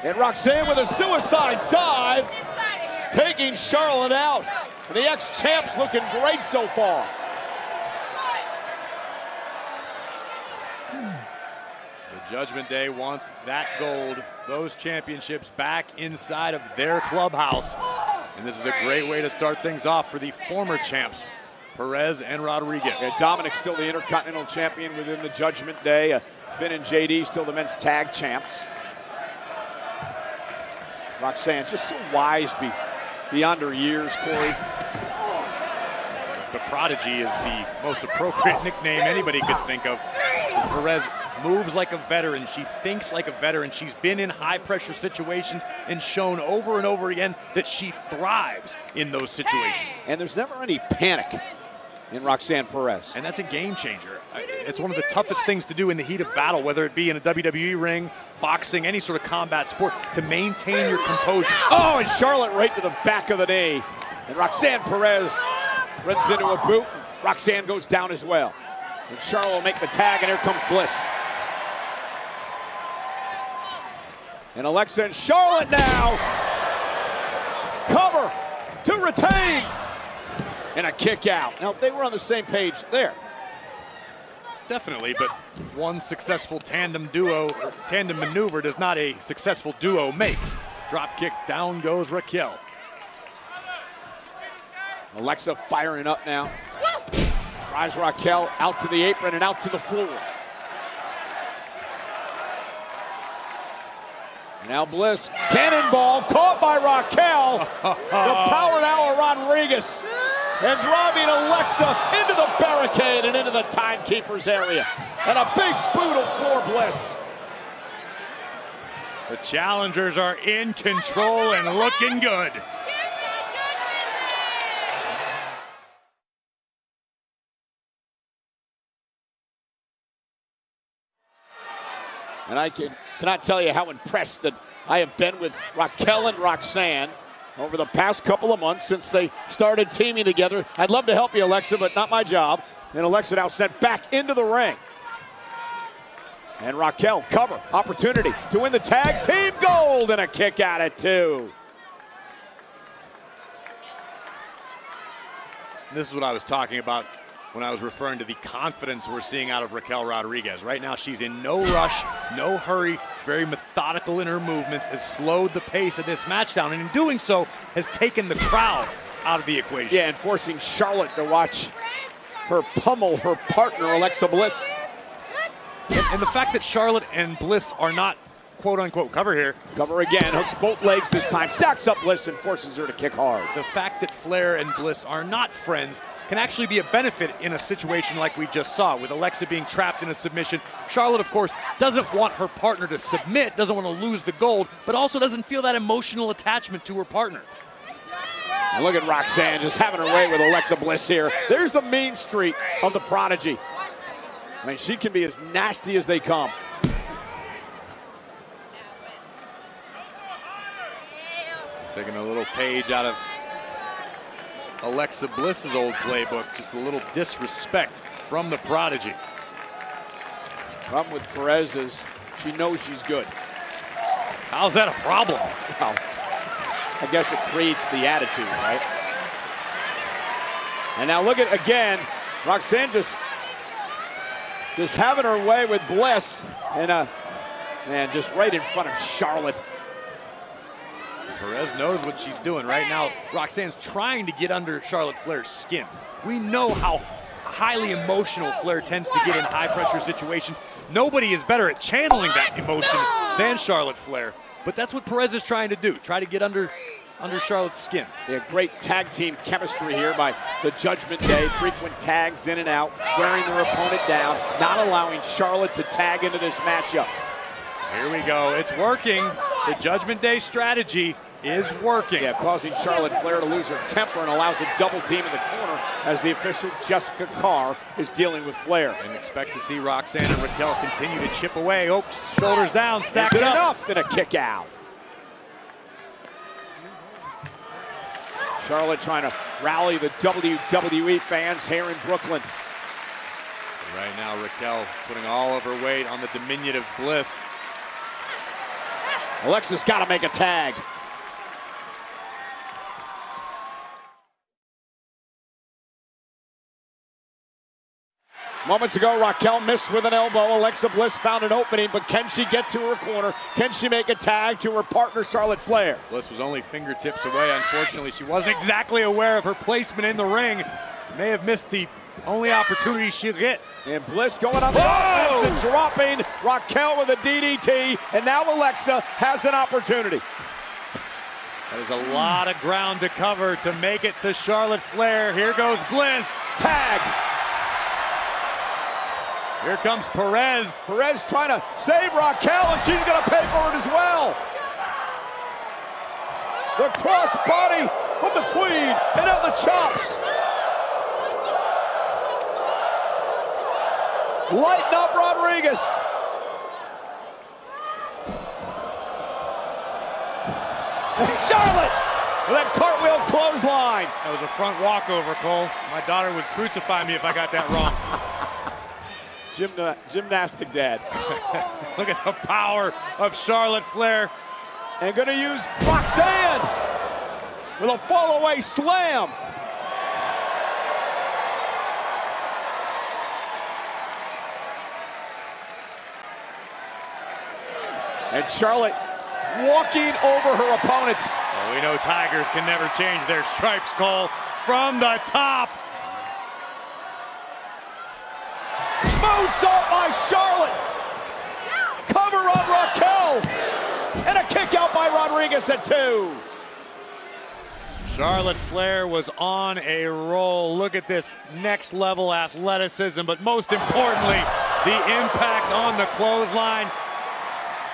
And Roxanne with a suicide dive, taking Charlotte out. And the ex-champs looking great so far. The Judgment Day wants that gold, those championships back inside of their clubhouse. And this is a great way to start things off for the former champs, Perez and Rodriguez. Yeah, Dominic's still the Intercontinental Champion within the Judgment Day. Finn and JD still the men's tag champs. Roxanne just so wise beyond her years, Corey. The Prodigy is the most appropriate nickname anybody could think of. Perez moves like a veteran. She thinks like a veteran. She's been in high-pressure situations and shown over and over again that she thrives in those situations. And there's never any panic in Roxanne Perez. And that's a game changer. It's one of the toughest things to do in the heat of battle, whether it be in a WWE ring, boxing, any sort of combat sport, to maintain your composure. Oh, and Charlotte right to the back of the knee. And Roxanne Perez runs into a boot. Roxanne goes down as well. And Charlotte will make the tag, and here comes Bliss. And Alexa and Charlotte now. Cover to retain. And a kick out. Now, they were on the same page there. Definitely, but one successful tandem maneuver does not a successful duo make. Drop kick, down goes Raquel. Alexa firing up now. Drives Raquel out to the apron and out to the floor. Now Bliss, cannonball, caught by Raquel. The power now of Rodriguez. And driving Alexa into the barricade and into the timekeeper's area. And a big boot of floor Bliss. The challengers are in control and looking good. And I cannot tell you how impressed that I have been with Raquel and Roxanne over the past couple of months since they started teaming together. I'd love to help you, Alexa, but not my job. And Alexa now sent back into the ring. And Raquel, cover, opportunity to win the tag team gold, and a kick out at 2. This is what I was talking about when I was referring to the confidence we're seeing out of Raquel Rodriguez. Right now, she's in no rush, no hurry, very methodical in her movements, has slowed the pace of this match down, and in doing so, has taken the crowd out of the equation. Yeah, and forcing Charlotte to watch her pummel her partner, Alexa Bliss. And the fact that Charlotte and Bliss are not quote-unquote cover here. Cover again, hooks both legs this time, stacks up Bliss and forces her to kick hard. The fact that Flair and Bliss are not friends can actually be a benefit in a situation like we just saw, with Alexa being trapped in a submission. Charlotte, of course, doesn't want her partner to submit, doesn't want to lose the gold, but also doesn't feel that emotional attachment to her partner. And look at Roxanne just having her way with Alexa Bliss here. There's the mean streak of the Prodigy. I mean, she can be as nasty as they come. Taking a little page out of Alexa Bliss's old playbook, just a little disrespect from the Prodigy. Problem with Perez is she knows she's good. How's that a problem? Well, I guess it creates the attitude, right? And now look at, again, Roxanne just having her way with Bliss, and man, just right in front of Charlotte. Perez knows what she's doing right now. Roxanne's trying to get under Charlotte Flair's skin. We know how highly emotional Flair tends to get in high-pressure situations. Nobody is better at channeling that emotion than Charlotte Flair. But that's what Perez is trying to do, try to get under Charlotte's skin. Yeah, great tag team chemistry here by the Judgment Day. Frequent tags in and out, wearing their opponent down, not allowing Charlotte to tag into this matchup. Here we go, it's working. The Judgment Day strategy is working. Yeah, causing Charlotte Flair to lose her temper and allows a double team in the corner as the official Jessica Carr is dealing with Flair. And expect to see Roxanne and Raquel continue to chip away. Oh, shoulders down, stacked up. Enough, and a kick out. Charlotte trying to rally the WWE fans here in Brooklyn. Right now, Raquel putting all of her weight on the diminutive Bliss. Alexa's got to make a tag. Moments ago, Raquel missed with an elbow. Alexa Bliss found an opening, but can she get to her corner? Can she make a tag to her partner, Charlotte Flair? Bliss was only fingertips away. Unfortunately, she wasn't exactly aware of her placement in the ring. May have missed the only opportunity she'll get. And Bliss going on the offense and dropping Raquel with a DDT. And now Alexa has an opportunity. That is a lot of ground to cover to make it to Charlotte Flair. Here goes Bliss. Tag. Here comes Perez. Perez trying to save Raquel, and she's going to pay for it as well. The cross body from the Queen, and now the chops. Lighten up Rodriguez. And Charlotte with that cartwheel clothesline. That was a front walkover, Cole. My daughter would crucify me if I got that wrong. Gymnastic dad. Look at the power of Charlotte Flair. And going to use Roxanne with a fall-away slam. And Charlotte walking over her opponents. Well, we know Tigers can never change their stripes, Cole. From the top. Moonsault by Charlotte. Cover on Raquel. And a kick out by Rodriguez at 2. Charlotte Flair was on a roll. Look at this next level athleticism, but most importantly, the impact on the clothesline.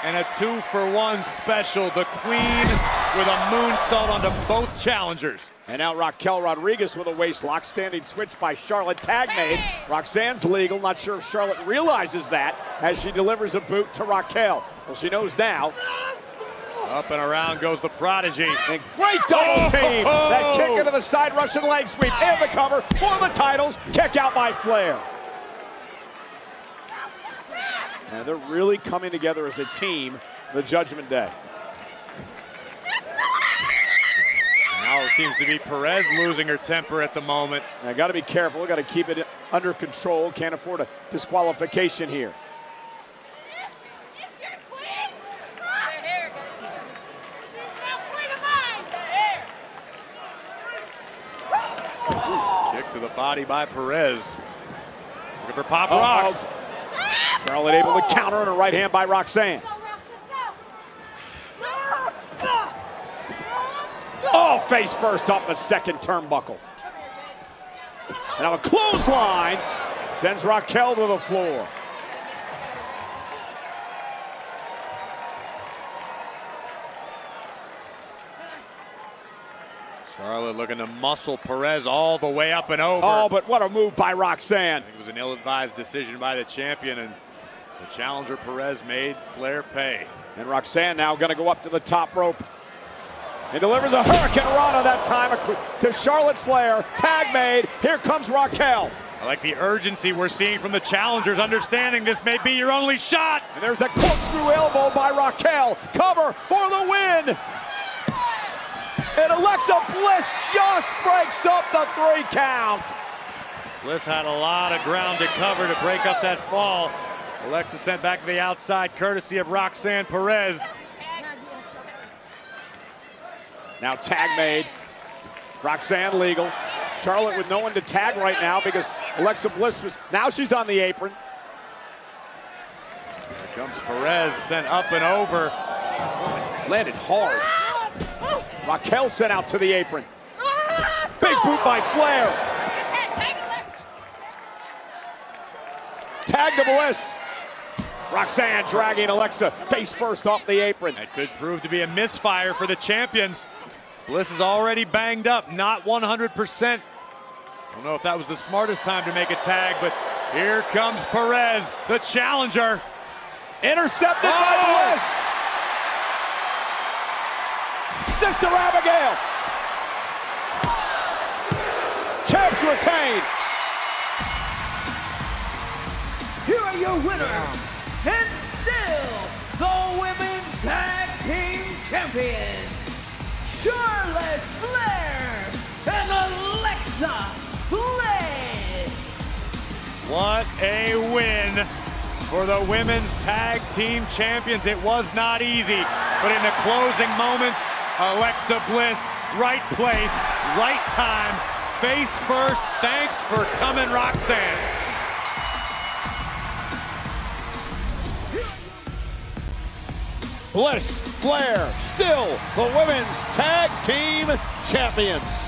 And a 2-for-1 special. The Queen with a moonsault onto both challengers. And now Raquel Rodriguez with a waist lock. Standing switch by Charlotte. Tag made. Roxanne's legal. Not sure if Charlotte realizes that as she delivers a boot to Raquel. Well, she knows now. Up and around goes the Prodigy. And great double team. That kick into the side Russian leg sweep. And the cover for the titles. Kick out by Flair. And they're really coming together as a team the Judgment Day. Now it seems to be Perez losing her temper at the moment. Now, got to be careful. Got to keep it under control. Can't afford a disqualification here. Kick to the body by Perez. Look for Pop Rocks. Charlotte able to counter and a right hand by Roxanne. Oh, face first off the second turnbuckle. And now a clothesline sends Raquel to the floor. Charlotte looking to muscle Perez all the way up and over. Oh, but what a move by Roxanne. It was an ill-advised decision by the champion, and the challenger Perez made Flair pay. And Roxanne now going to go up to the top rope. And delivers a Hurricane Rana that time to Charlotte Flair. Tag made. Here comes Raquel. I like the urgency we're seeing from the challengers, understanding this may be your only shot. And there's that corkscrew elbow by Raquel. Cover for the win. And Alexa Bliss just breaks up the 3 count. Bliss had a lot of ground to cover to break up that fall. Alexa sent back to the outside, courtesy of Roxanne Perez. Now tag made. Roxanne legal. Charlotte with no one to tag right now because Alexa Bliss was, now she's on the apron. Here comes Perez, sent up and over. Landed hard. Raquel sent out to the apron. Big boot by Flair. Tag to Bliss. Roxanne dragging Alexa face first off the apron. That could prove to be a misfire for the champions. Bliss is already banged up, not 100%. Don't know if that was the smartest time to make a tag, but here comes Perez, the challenger. Intercepted by Bliss. Sister Abigail. Champs retain. Here are your winners, and still the Women's Tag Team champions, Charlotte Flair and Alexa Bliss. What a win for the women's tag team champions. It was not easy, but in the closing moments, Alexa Bliss, right place, right time, face first. Thanks for coming, Roxanne. Bliss, Flair, still the women's tag team champions.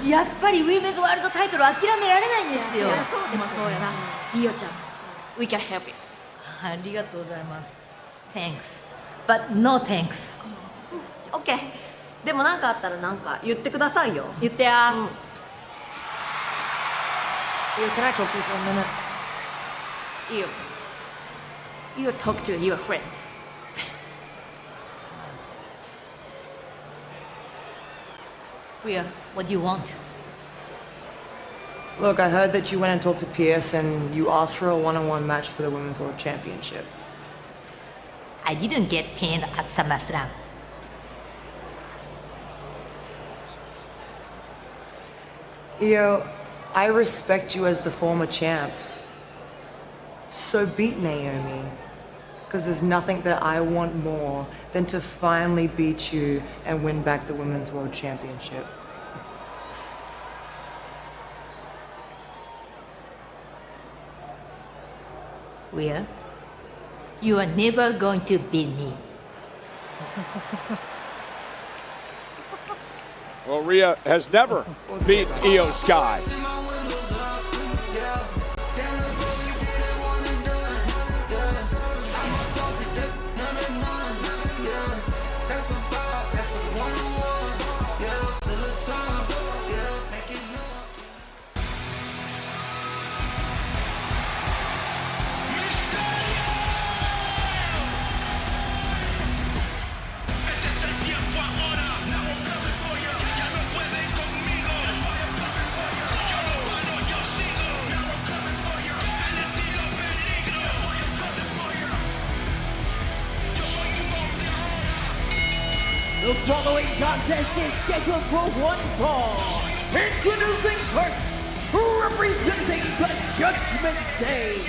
やっぱりウィメンズワールドタイトル諦められないんですよ。まあそうやな。リオちゃん、We can help you。ありがとうございます。Thanks, but no thanks。オッケー。でも何かあったらなんか言ってくださいよ。言ってや。You can I talk to you for a minute? You talk to your friend. Rhea, what do you want? Look, I heard that you went and talked to Pierce and you asked for a one-on-one match for the Women's World Championship. I didn't get pinned at SummerSlam. Io, I respect you as the former champ. So beat Naomi. Because there's nothing that I want more than to finally beat you and win back the Women's World Championship. Rhea, you are never going to beat me. Well, Rhea has never beat Io Sky. The following contest is scheduled for one fall. Introducing first, representing the Judgment Day,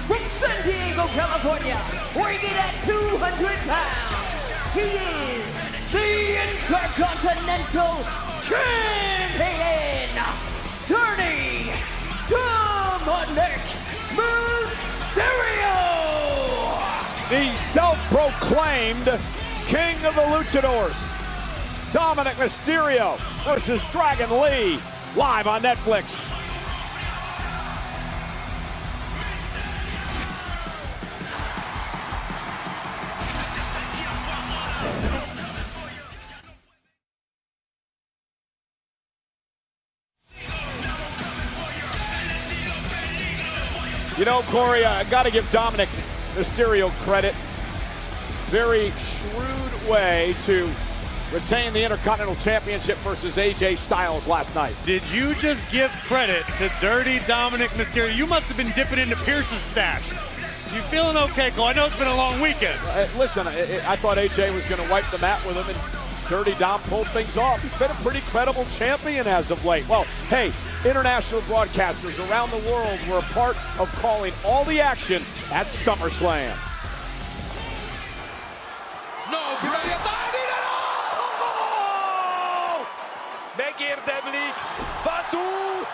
from San Diego, California, weighing in at 200 pounds, he is the Intercontinental Champion, Tony Dominic Mysterio! The self-proclaimed King of the Luchadors, Dominic Mysterio versus Dragon Lee, live on Netflix. You know, Corey, I got to give Dominic Mysterio credit. Very shrewd way to retain the Intercontinental Championship versus AJ Styles last night. Did you just give credit to Dirty Dominic Mysterio? You must have been dipping into Pierce's stash. You feeling okay, Cole? I know it's been a long weekend. Listen, I thought AJ was going to wipe the mat with him, and Dirty Dom pulled things off. He's been a pretty credible champion as of late. Well, hey, international broadcasters around the world were a part of calling all the action at SummerSlam. Megérdemlik, Fatu!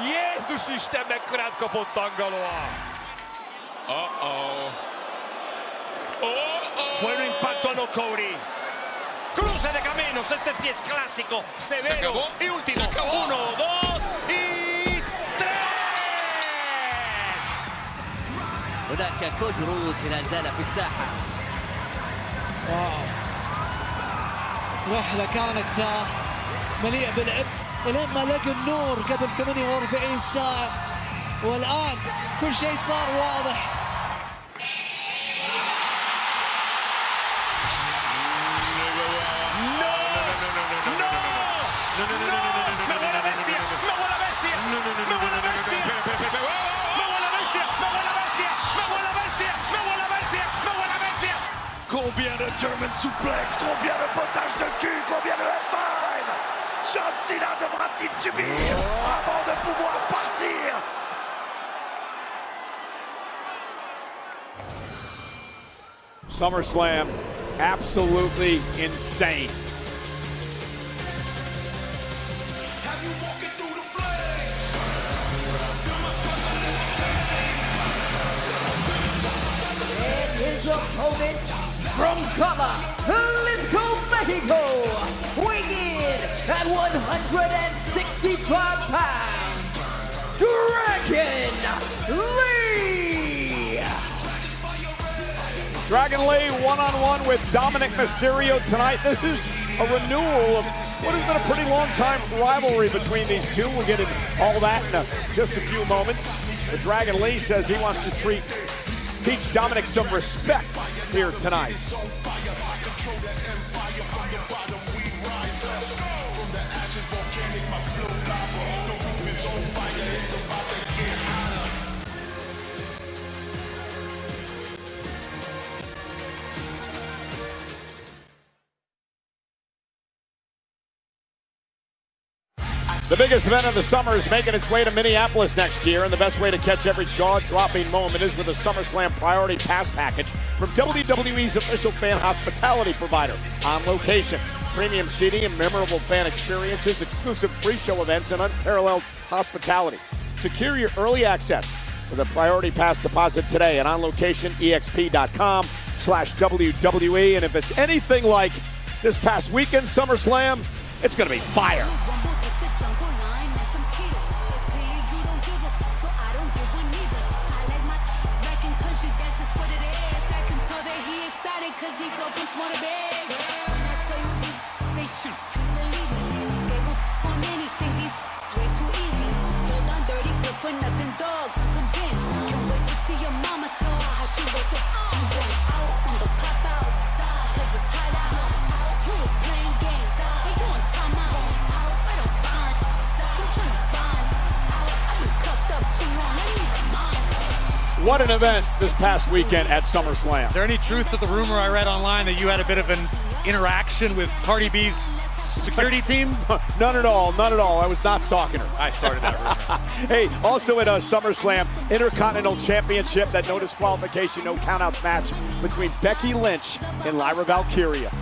Jézus Isten, mekkorát kapott Tangaloa! Fue un impacto a no Cody. Cruce de caminos, este sí es clásico, severo y último. 1, 2 y 3. هناك كودروج لا زال في الساحة. واو، رحلة كانت مليئة بالعب الين ما لقى النور قبل 48 ساعة، والآن كل شيء صار واضح. Combien de German suplex, combien de potage de cul, combien de F5. John Cena devra-t-il subir avant de pouvoir partir? SummerSlam, absolutely insane. And his opponent from Cava, Jalisco, Mexico, weighing in at 165 pounds, Dragon Lee! Dragon Lee one-on-one with Dominic Mysterio tonight. This is a renewal of what has been a pretty long-time rivalry between these two. We'll get into all that in just a few moments. But Dragon Lee says he wants to teach Dominic some respect here tonight. The biggest event of the summer is making its way to Minneapolis next year, and the best way to catch every jaw-dropping moment is with a SummerSlam Priority Pass package from WWE's official fan hospitality provider. On location, premium seating and memorable fan experiences, exclusive pre-show events, and unparalleled hospitality. Secure your early access with a Priority Pass deposit today at onlocationexp.com/WWE. And if it's anything like this past weekend SummerSlam, it's going to be fire. What an event this past weekend at SummerSlam. Is there any truth to the rumor I read online that you had a bit of an interaction with Cardi B's security team? None at all, none at all. I was not stalking her. I started that rumor. Hey, also at SummerSlam, Intercontinental Championship, that no disqualification, no countouts match between Becky Lynch and Lyra Valkyria.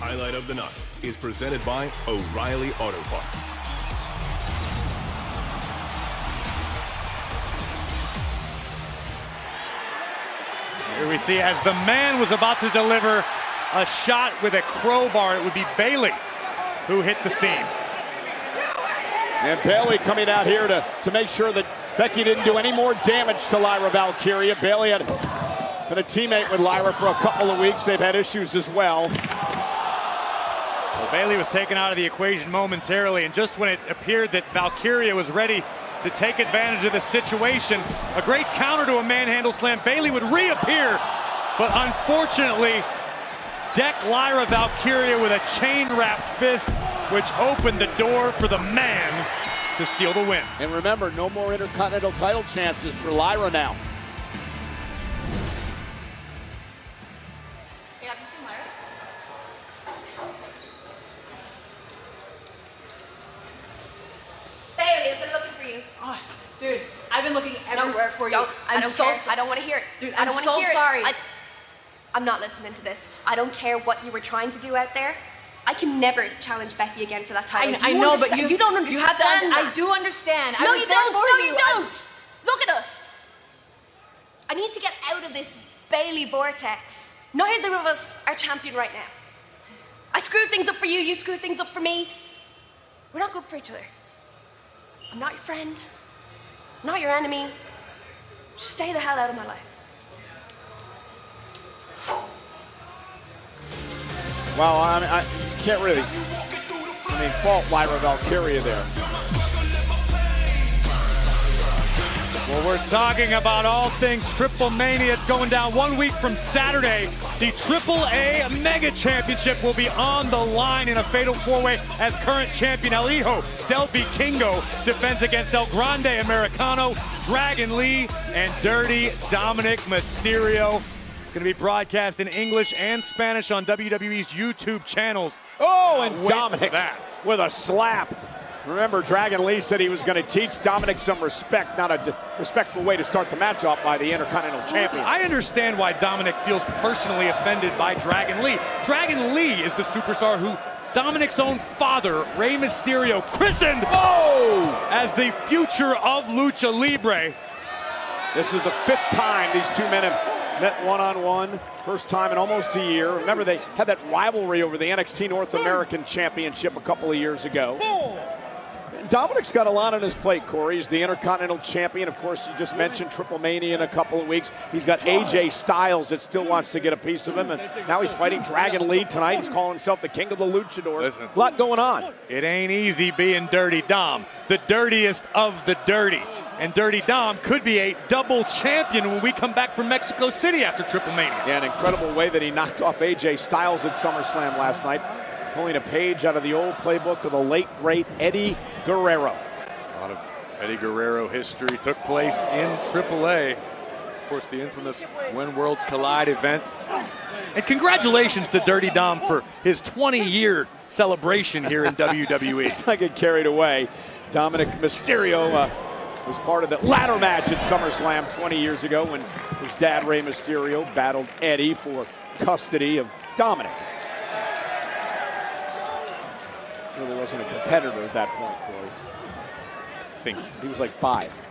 Highlight of the night is presented by O'Reilly Auto Parts. Here we see as the man was about to deliver a shot with a crowbar, it would be Bayley who hit the scene. And Bayley coming out here to make sure that Becky didn't do any more damage to Lyra Valkyria. Bayley had been a teammate with Lyra for a couple of weeks. They've had issues as well. Well, Bayley was taken out of the equation momentarily, and just when it appeared that Valkyria was ready to take advantage of the situation, a great counter to a manhandle slam. Bayley would reappear, but unfortunately decked Lyra Valkyria with a chain-wrapped fist, which opened the door for the man to steal the win. And remember, no more Intercontinental title chances for Lyra now. Hey, have you seen Lyra? Bayley, I've been looking for you. Oh, dude, I've been looking everywhere for you. I don't want to hear it. Dude, I don't I'm want to so hear sorry. it. I'm not listening to this. I don't care what you were trying to do out there. I can never challenge Becky again for that title. I know, but you don't understand. You have to. that. I do understand. No, I was you there don't. for No, you. you don't. Look at us. I need to get out of this Bayley vortex. Neither of us are champion right now. I screwed things up for you. You screwed things up for me. We're not good for each other. I'm not your friend. I'm not your enemy. Just stay the hell out of my life. Well, I can't really finding fault Lyra Valkyria there. Well, we're talking about all things Triple Mania. It's going down 1 week from Saturday. The AAA Mega Championship will be on the line in a fatal four-way as current champion El Hijo del Vikingo defends against El Grande Americano, Dragon Lee, and Dirty Dominic Mysterio. It's going to be broadcast in English and Spanish on WWE's YouTube channels. Oh, and Dominic with a slap. Remember, Dragon Lee said he was going to teach Dominic some respect, not a respectful way to start the match off by the Intercontinental Champion. I understand why Dominic feels personally offended by Dragon Lee. Dragon Lee is the superstar who Dominic's own father, Rey Mysterio, christened as the future of Lucha Libre. This is the 5th time these two men have met one-on-one. First time in almost a year. Remember, they had that rivalry over the NXT North American Championship a couple of years ago. Dominic's got a lot on his plate, Corey. He's the Intercontinental Champion. Of course, you just mentioned Triple Mania in a couple of weeks. He's got AJ Styles that still wants to get a piece of him. And now he's fighting Dragon Lee tonight. He's calling himself the King of the Luchadors. Listen, a lot going on. It ain't easy being Dirty Dom, the dirtiest of the dirty. And Dirty Dom could be a double champion when we come back from Mexico City after Triple Mania. Yeah, an incredible way that he knocked off AJ Styles at SummerSlam last night, pulling a page out of the old playbook of the late, great Eddie Guerrero. A lot of Eddie Guerrero history took place in AAA. Of course, the infamous When Worlds Collide event. And congratulations to Dirty Dom for his 20-year celebration here in WWE. I get carried away. Dominic Mysterio was part of the ladder match at SummerSlam 20 years ago when his dad, Rey Mysterio, battled Eddie for custody of Dominic. Really wasn't a competitor at that point, Corey. I think he was like 5.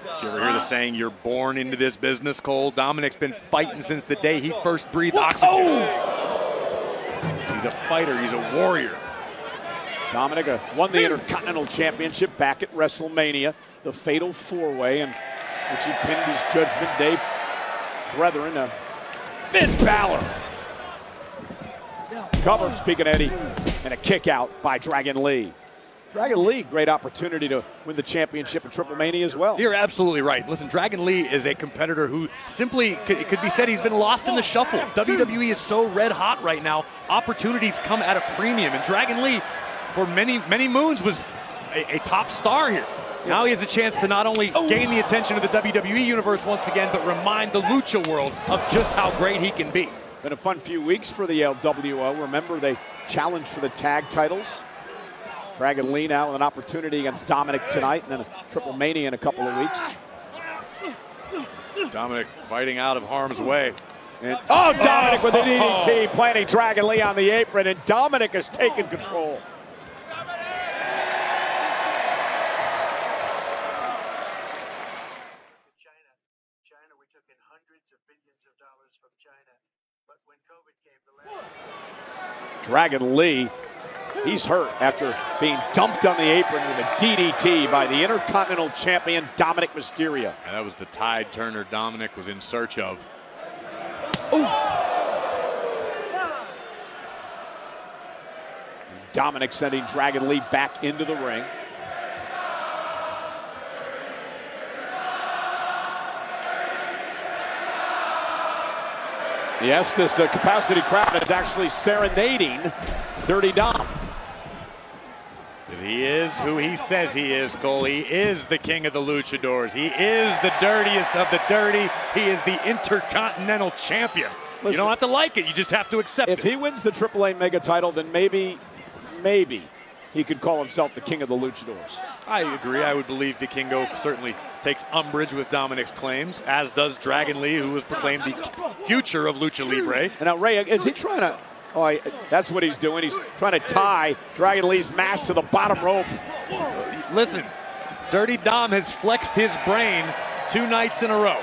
Did you ever hear the saying, you're born into this business, Cole? Dominic's been fighting since the day he first breathed oxygen. He's a fighter, he's a warrior. Dominic won the Intercontinental Championship back at WrestleMania, the Fatal 4-Way, in which he pinned his Judgment Day brethren, Finn Balor. Cover, speaking of Eddie, and a kick out by Dragon Lee. Dragon Lee, great opportunity to win the championship at Triple Mania as well. You're absolutely right. Listen, Dragon Lee is a competitor who simply, it could be said, he's been lost in the shuffle. WWE is so red hot right now. Opportunities come at a premium, and Dragon Lee, for many, many moons, was a top star here. Now he has a chance to not only gain the attention of the WWE universe once again, but remind the Lucha world of just how great he can be. Been a fun few weeks for the LWO. Remember, they challenged for the tag titles. Dragon Lee now with an opportunity against Dominic tonight, and then a Triple Mania in a couple of weeks. Dominic fighting out of harm's way. And, Dominic with an DDT, planting Dragon Lee on the apron, and Dominic has taken control. Dragon Lee, he's hurt after being dumped on the apron with a DDT by the Intercontinental Champion Dominic Mysterio. And that was the tide turner Dominic was in search of. Dominic sending Dragon Lee back into the ring. Yes, this capacity crowd is actually serenading Dirty Dom. Because he is who he says he is, Cole. He is the king of the luchadors. He is the dirtiest of the dirty. He is the Intercontinental Champion. Listen, you don't have to like it. You just have to accept it. If he wins the AAA Mega title, then maybe he could call himself the king of the luchadors. I agree. I would believe Vikingo certainly takes umbrage with Dominic's claims, as does Dragon Lee, who was proclaimed the future of Lucha Libre. And now, Ray, is he trying to... that's what he's doing. He's trying to tie Dragon Lee's mask to the bottom rope. Listen, Dirty Dom has flexed his brain 2 nights in a row.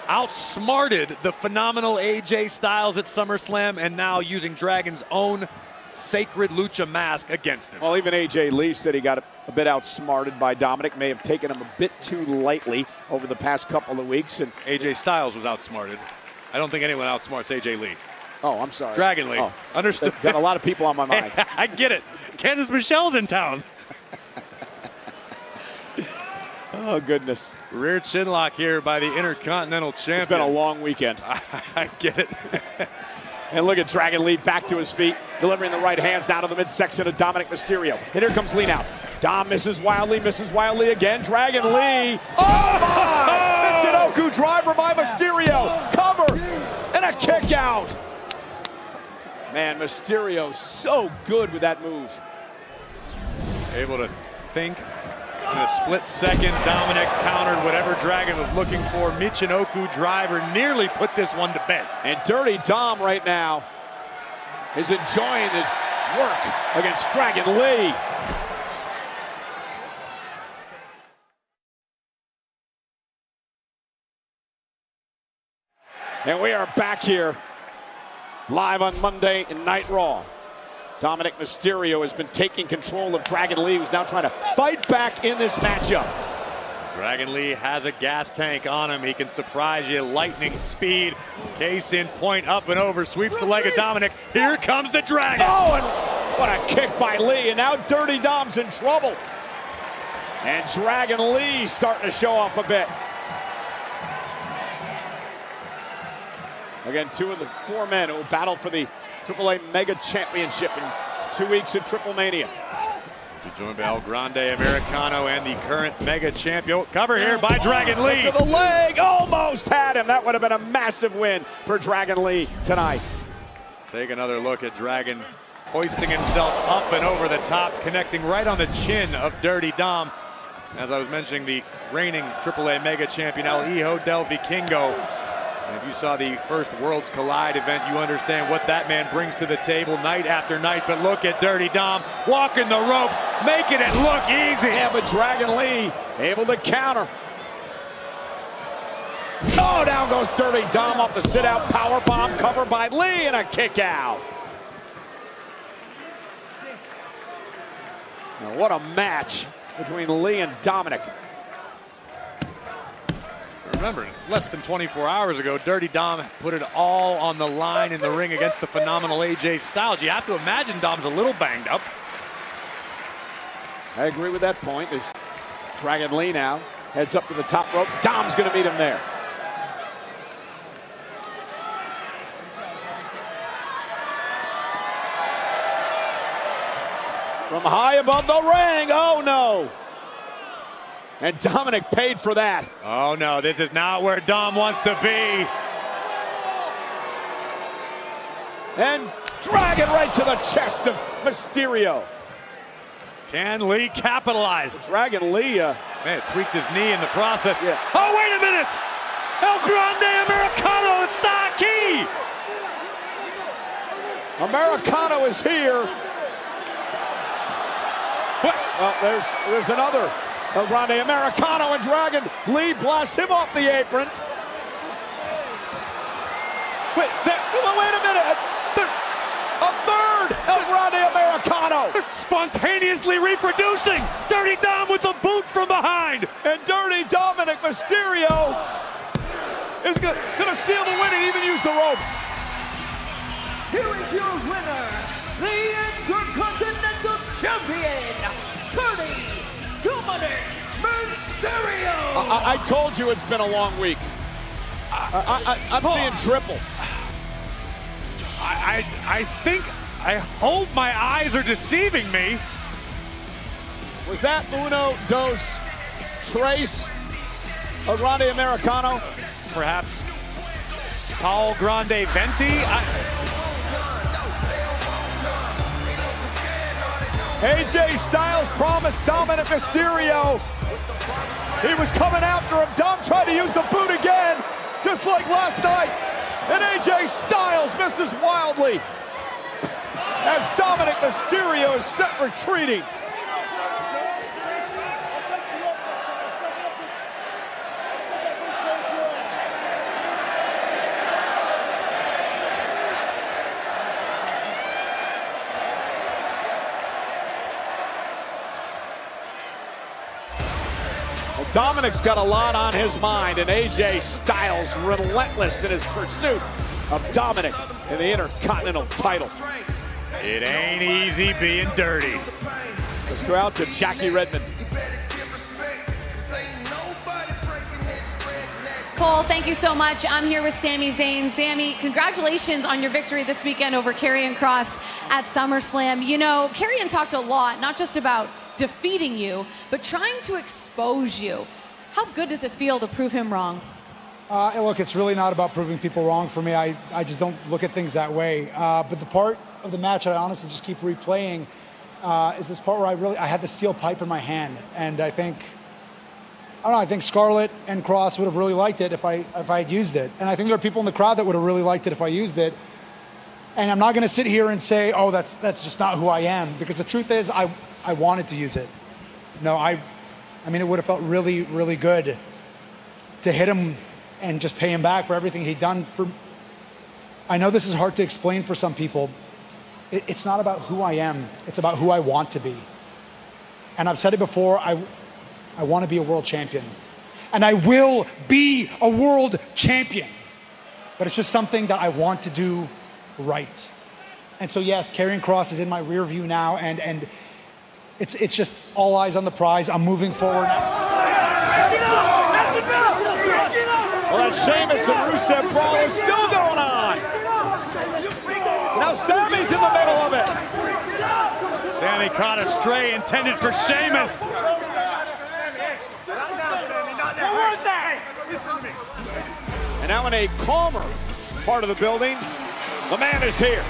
Outsmarted the phenomenal AJ Styles at SummerSlam, and now using Dragon's own sacred lucha mask against him. Well, even AJ Lee said he got a bit outsmarted by Dominic, may have taken him a bit too lightly over the past couple of weeks. And AJ Styles was outsmarted. I don't think anyone outsmarts AJ Lee. Oh, I'm sorry. Dragon Lee. Oh, Understood. got a lot of people on my mind. I get it. Candice Michelle's in town. Oh, goodness. Rear chin lock here by the Intercontinental Champion. It's been a long weekend. I get it. And look at Dragon Lee back to his feet, delivering the right hands down to the midsection of Dominic Mysterio. And here comes Lee now. Dom misses wildly again. Dragon Lee. Oh, my! Michinoku driver by Mysterio. Cover and a kick out. Man, Mysterio so good with that move. Able to think in a split second. Dominic countered whatever Dragon was looking for. Michinoku driver nearly put this one to bed. And Dirty Dom right now is enjoying his work against Dragon Lee. And we are back here live on Monday Night Raw. Dominic Mysterio has been taking control of Dragon Lee, who's now trying to fight back in this matchup. Dragon Lee has a gas tank on him. He can surprise you. Lightning speed. Case in point, up and over. Sweeps the leg of Dominic. Here comes the Dragon. Oh, and what a kick by Lee. And now Dirty Dom's in trouble. And Dragon Lee starting to show off a bit. Again, two of the four men who will battle for the AAA Mega Championship in 2 weeks at Triple Mania. Joined by El Grande Americano and the current Mega Champion. Cover here by Dragon Lee. Look at the leg, almost had him. That would have been a massive win for Dragon Lee tonight. Take another look at Dragon hoisting himself up and over the top, connecting right on the chin of Dirty Dom. As I was mentioning, the reigning AAA Mega Champion El Hijo del Vikingo. And if you saw the first Worlds Collide event, you understand what that man brings to the table night after night. But look at Dirty Dom walking the ropes, making it look easy. Yeah, but Dragon Lee able to counter. Oh, down goes Dirty Dom off the sit-out powerbomb, covered by Lee, and a kick out. Now, what a match between Lee and Dominic. Remember, less than 24 hours ago, Dirty Dom put it all on the line in the ring against the phenomenal AJ Styles. You have to imagine Dom's a little banged up. I agree with that point. As Dragon Lee now heads up to the top rope. Dom's going to meet him there. From high above the ring. Oh, no. And Dominic paid for that. Oh, no, this is not where Dom wants to be. And Dragon right to the chest of Mysterio. Can Lee capitalize? Dragon Lee. Man, tweaked his knee in the process. Yeah. Oh, wait a minute! El Grande Americano, it's the key! Americano is here. What? Well, there's another. El Grande Americano, and Dragon Lee blasts him off the apron. Wait a minute. A third El Grande Americano. Spontaneously reproducing. Dirty Dom with a boot from behind. And Dirty Dominic Mysterio is going to steal the win and even use the ropes. Here is your winner, the Intercontinental Champion, Dirty Dominic Mysterio! I told you it's been a long week. I'm seeing triple. I hope my eyes are deceiving me. Was that uno, dos, tres, El Grande Americano? Perhaps Tall Grande Venti? AJ Styles promised Dominic Mysterio. He was coming after him. Dom tried to use the boot again, just like last night. And AJ Styles misses wildly as Dominic Mysterio is set retreating. Dominic's got a lot on his mind, and AJ Styles relentless in his pursuit of Dominic in the Intercontinental title. It ain't easy being dirty. Let's go out to Jackie Redmond. Cole, thank you so much. I'm here with Sami Zayn. Sami, congratulations on your victory this weekend over Karrion Kross at SummerSlam. You know, Karrion talked a lot, not just about defeating you, but trying to expose you. How good does it feel to prove him wrong? Look, it's really not about proving people wrong for me. I just don't look at things that way. But the part of the match I honestly just keep replaying is this part where I had the steel pipe in my hand. And I think Scarlett and Kross would have really liked it if I had used it. And I think there are people in the crowd that would have really liked it if I used it. And I'm not going to sit here and say, oh, that's just not who I am. Because the truth is, I wanted to use it. No, I mean, it would have felt really, really good to hit him and just pay him back for everything he'd done for. I know this is hard to explain for some people. It's not about who I am. It's about who I want to be. And I've said it before, I want to be a world champion. And I will be a world champion. But it's just something that I want to do right. And so yes, Karrion Kross is in my rear view now, and it's just all eyes on the prize. I'm moving forward now. Well, that Sheamus and Rusev brawl is still going on. Now Sami's in the middle of it. Sami caught a stray intended for Sheamus. And now in a calmer part of the building, the man is here.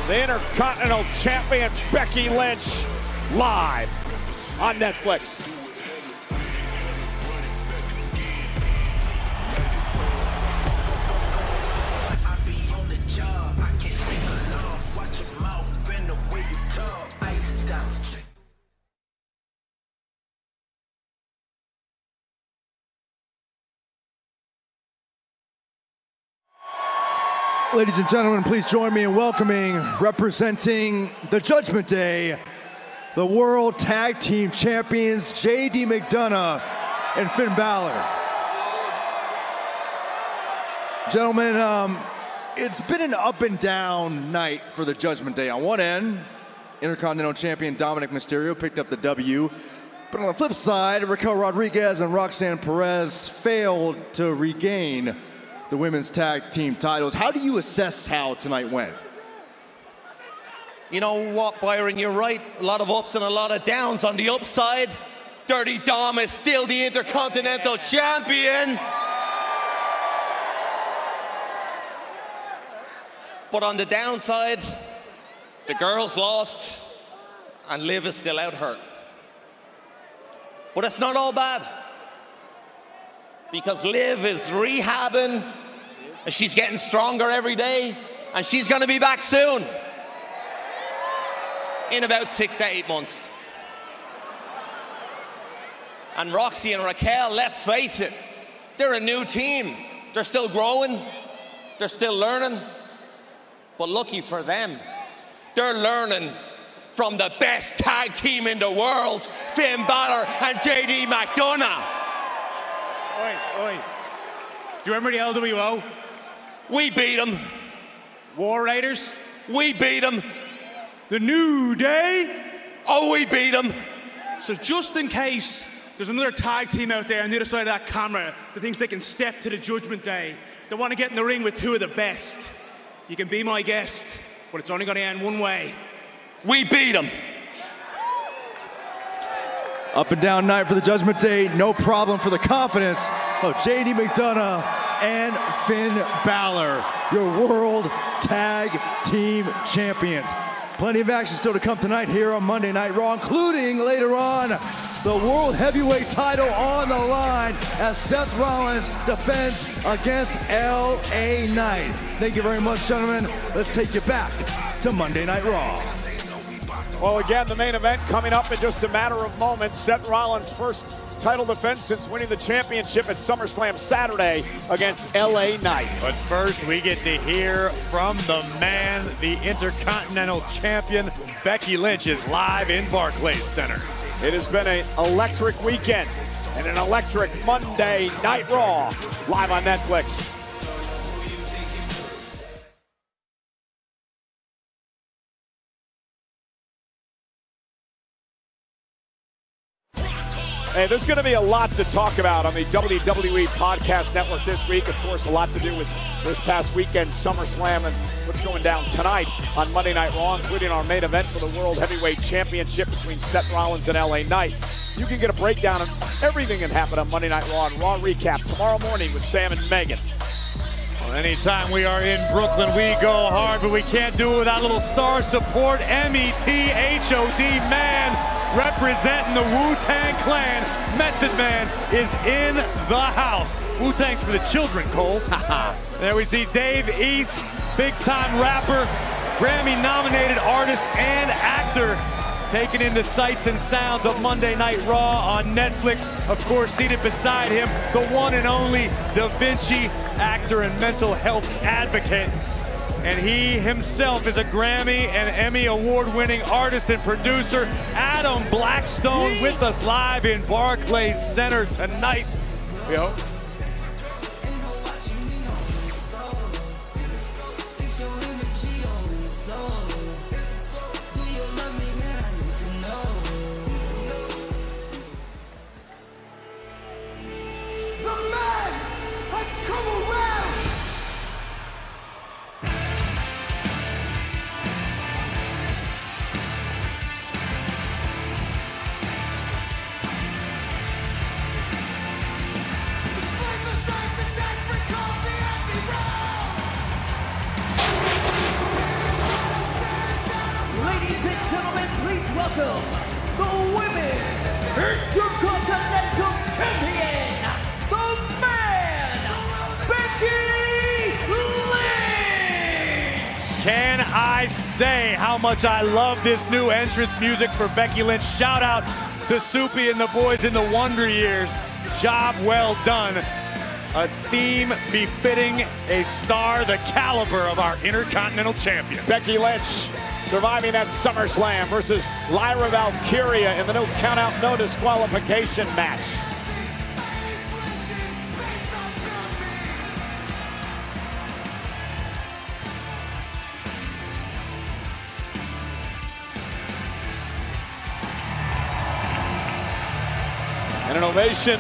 The Intercontinental Champion, Becky Lynch, live on Netflix. Ladies and gentlemen, please join me in welcoming, representing the Judgment Day, the World Tag Team Champions, JD McDonough and Finn Balor. Gentlemen, it's been an up and down night for the Judgment Day. On one end, Intercontinental Champion Dominic Mysterio picked up the W. But on the flip side, Raquel Rodriguez and Roxanne Perez failed to regain the women's tag team titles. How do you assess how tonight went? You know what, Byron, you're right. A lot of ups and a lot of downs. On the upside, Dirty Dom is still the Intercontinental Champion. But on the downside, the girls lost and Liv is still out hurt. But it's not all bad, because Liv is rehabbing and she's getting stronger every day, and she's going to be back soon, in about 6 to 8 months. And Roxy and Raquel, let's face it, they're a new team. They're still growing, they're still learning, but lucky for them, they're learning from the best tag team in the world, Finn Balor and JD McDonough. Oi. Do you remember the LWO? We beat them. War Raiders? We beat them. The New Day? Oh, we beat them. So just in case there's another tag team out there on the other side of that camera that thinks they can step to the Judgment Day, they want to get in the ring with two of the best, you can be my guest, but it's only going to end one way. We beat them. Up and down night for the Judgment Day. No problem for the confidence of JD McDonough and Finn Balor, your World Tag Team Champions. Plenty of action still to come tonight here on Monday Night Raw, including later on the World Heavyweight title on the line as Seth Rollins defends against LA Knight. Thank you very much, gentlemen. Let's take you back to Monday Night Raw. Well, again, the main event coming up in just a matter of moments. Seth Rollins' first title defense since winning the championship at SummerSlam Saturday against LA Knight. But first, we get to hear from the man, the Intercontinental Champion. Becky Lynch is live in Barclays Center. It has been an electric weekend and an electric Monday Night Raw live on Netflix. Hey, there's going to be a lot to talk about on the WWE Podcast Network this week. Of course, a lot to do with this past weekend SummerSlam and what's going down tonight on Monday Night Raw, including our main event for the World Heavyweight Championship between Seth Rollins and LA Knight. You can get a breakdown of everything that happened on Monday Night Raw and Raw Recap tomorrow morning with Sam and Megan. Well, anytime we are in Brooklyn, we go hard, but we can't do it without a little star support. METHOD Man representing the Wu-Tang Clan. Method Man is in the house. Wu-Tang's for the children, Cole. There we see Dave East, big-time rapper, Grammy-nominated artist and actor, taking in the sights and sounds of Monday Night Raw on Netflix. Of course, seated beside him, the one and only Da Vinci, actor and mental health advocate. And he himself is a Grammy and Emmy award-winning artist and producer. Adam Blackstone with us live in Barclays Center tonight. Yo. Ladies and gentlemen, please welcome the Women's Intercontinental Champion, the Man, Becky Lynch! Can I say how much I love this new entrance music for Becky Lynch? Shout out to Soupy and the boys in the Wonder Years. Job well done. A theme befitting a star the caliber of our Intercontinental Champion. Becky Lynch surviving at SummerSlam versus Lyra Valkyria in the no countout, no disqualification match. And an ovation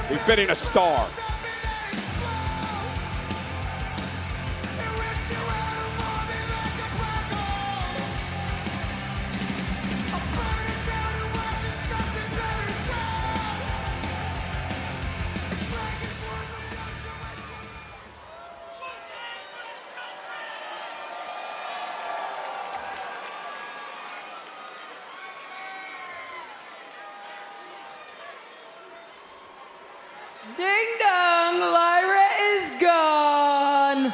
befitting a star. Ding dong, Lyra is gone.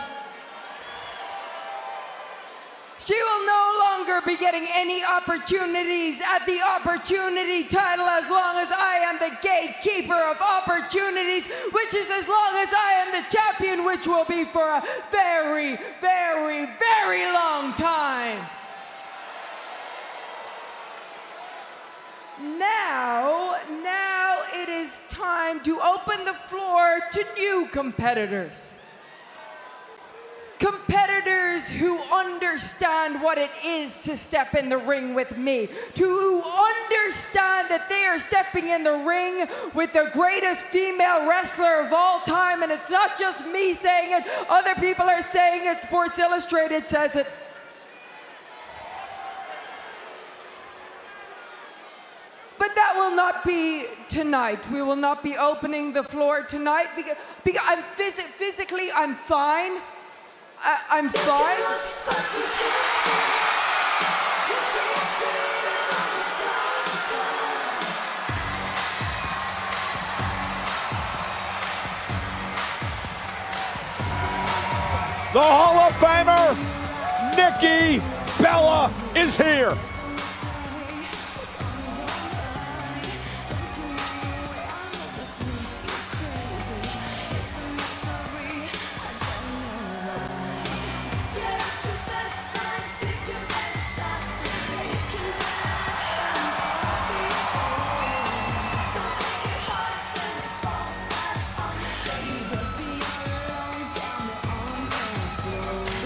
She will no longer be getting any opportunities at the opportunity title as long as I am the gatekeeper of opportunities, which is as long as I am the champion, which will be for a very, very, very long time. Now it is time to open the floor to new competitors. Competitors who understand what it is to step in the ring with me, to understand that they are stepping in the ring with the greatest female wrestler of all time, and it's not just me saying it, other people are saying it, Sports Illustrated says it. But that will not be tonight. We will not be opening the floor tonight because I'm physically, I'm fine. I'm fine. The Hall of Famer, Nikki Bella, is here.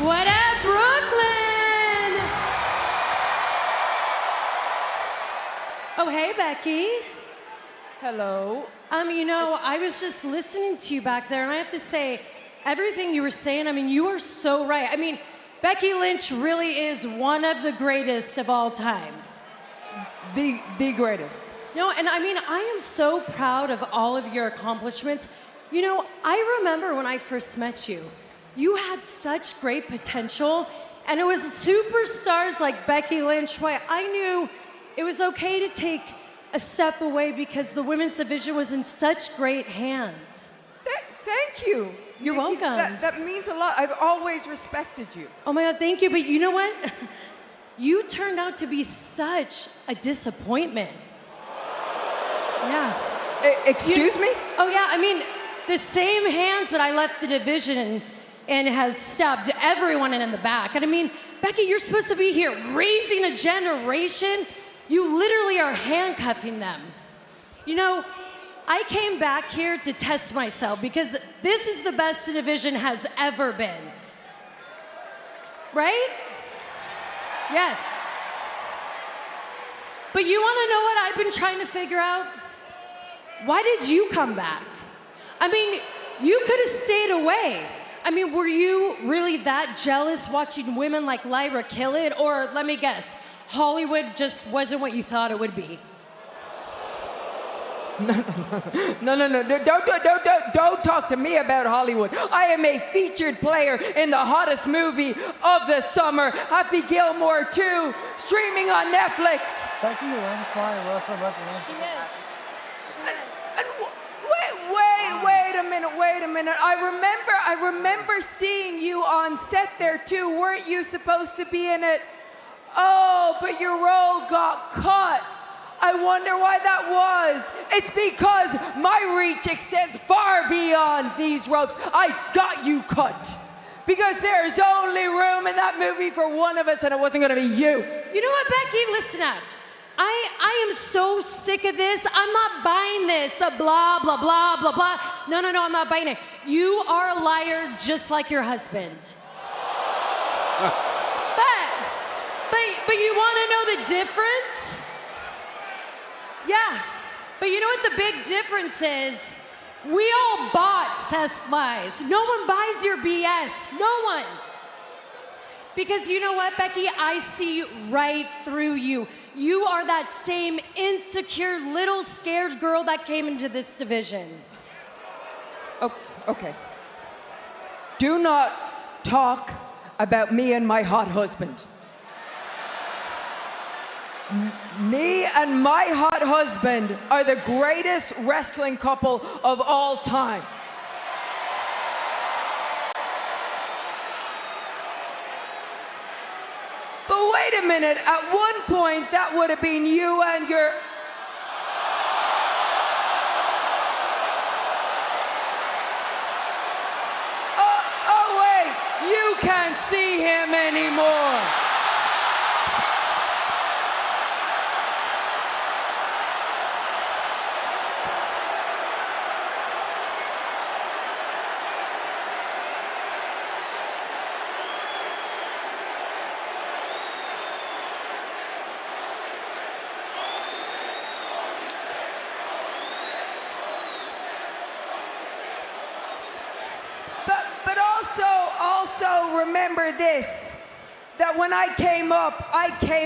What up, Brooklyn? Oh, hey, Becky. Hello. You know, I was just listening to you back there, and I have to say, everything you were saying, I mean, you are so right. I mean, Becky Lynch really is one of the greatest of all times. The greatest. No, and I mean, I am so proud of all of your accomplishments. You know, I remember when I first met you, you had such great potential, and it was superstars like Becky Lynch why I knew it was okay to take a step away because the women's division was in such great hands. Thank you. You're welcome. That means a lot. I've always respected you. Oh my God, thank you. But you know what? You turned out to be such a disappointment. Yeah. Excuse me? Oh yeah, I mean, the same hands that I left the division and has stabbed everyone in the back. And I mean, Becky, you're supposed to be here raising a generation. You literally are handcuffing them. You know, I came back here to test myself because this is the best the division has ever been. Right? Yes. But you want to know what I've been trying to figure out? Why did you come back? I mean, you could have stayed away. I mean, were you really that jealous watching women like Lyra kill it? Or let me guess, Hollywood just wasn't what you thought it would be? No. Don't talk to me about Hollywood. I am a featured player in the hottest movie of the summer, Happy Gilmore 2, streaming on Netflix. Becky Lynch, She is. Wait a minute. I remember seeing you on set there too. Weren't you supposed to be in it? Oh, but your role got cut. I wonder why that was. It's because my reach extends far beyond these ropes. I got you cut. Because there's only room in that movie for one of us, and it wasn't gonna be you. You know what, Becky? Listen up. I am so sick of this. I'm not buying this. The blah, blah, blah, blah, blah. No, I'm not buying it. You are a liar just like your husband. But you want to know the difference? Yeah. But you know what the big difference is? We all bought Seth's lies. No one buys your BS. No one. Because you know what, Becky? I see right through you. You are that same insecure, little scared girl that came into this division. Oh, okay. Do not talk about me and my hot husband. Me and my hot husband are the greatest wrestling couple of all time. But wait a minute, at one point that would have been you and your... Oh wait, you can't see him anymore. But also remember this, that when I came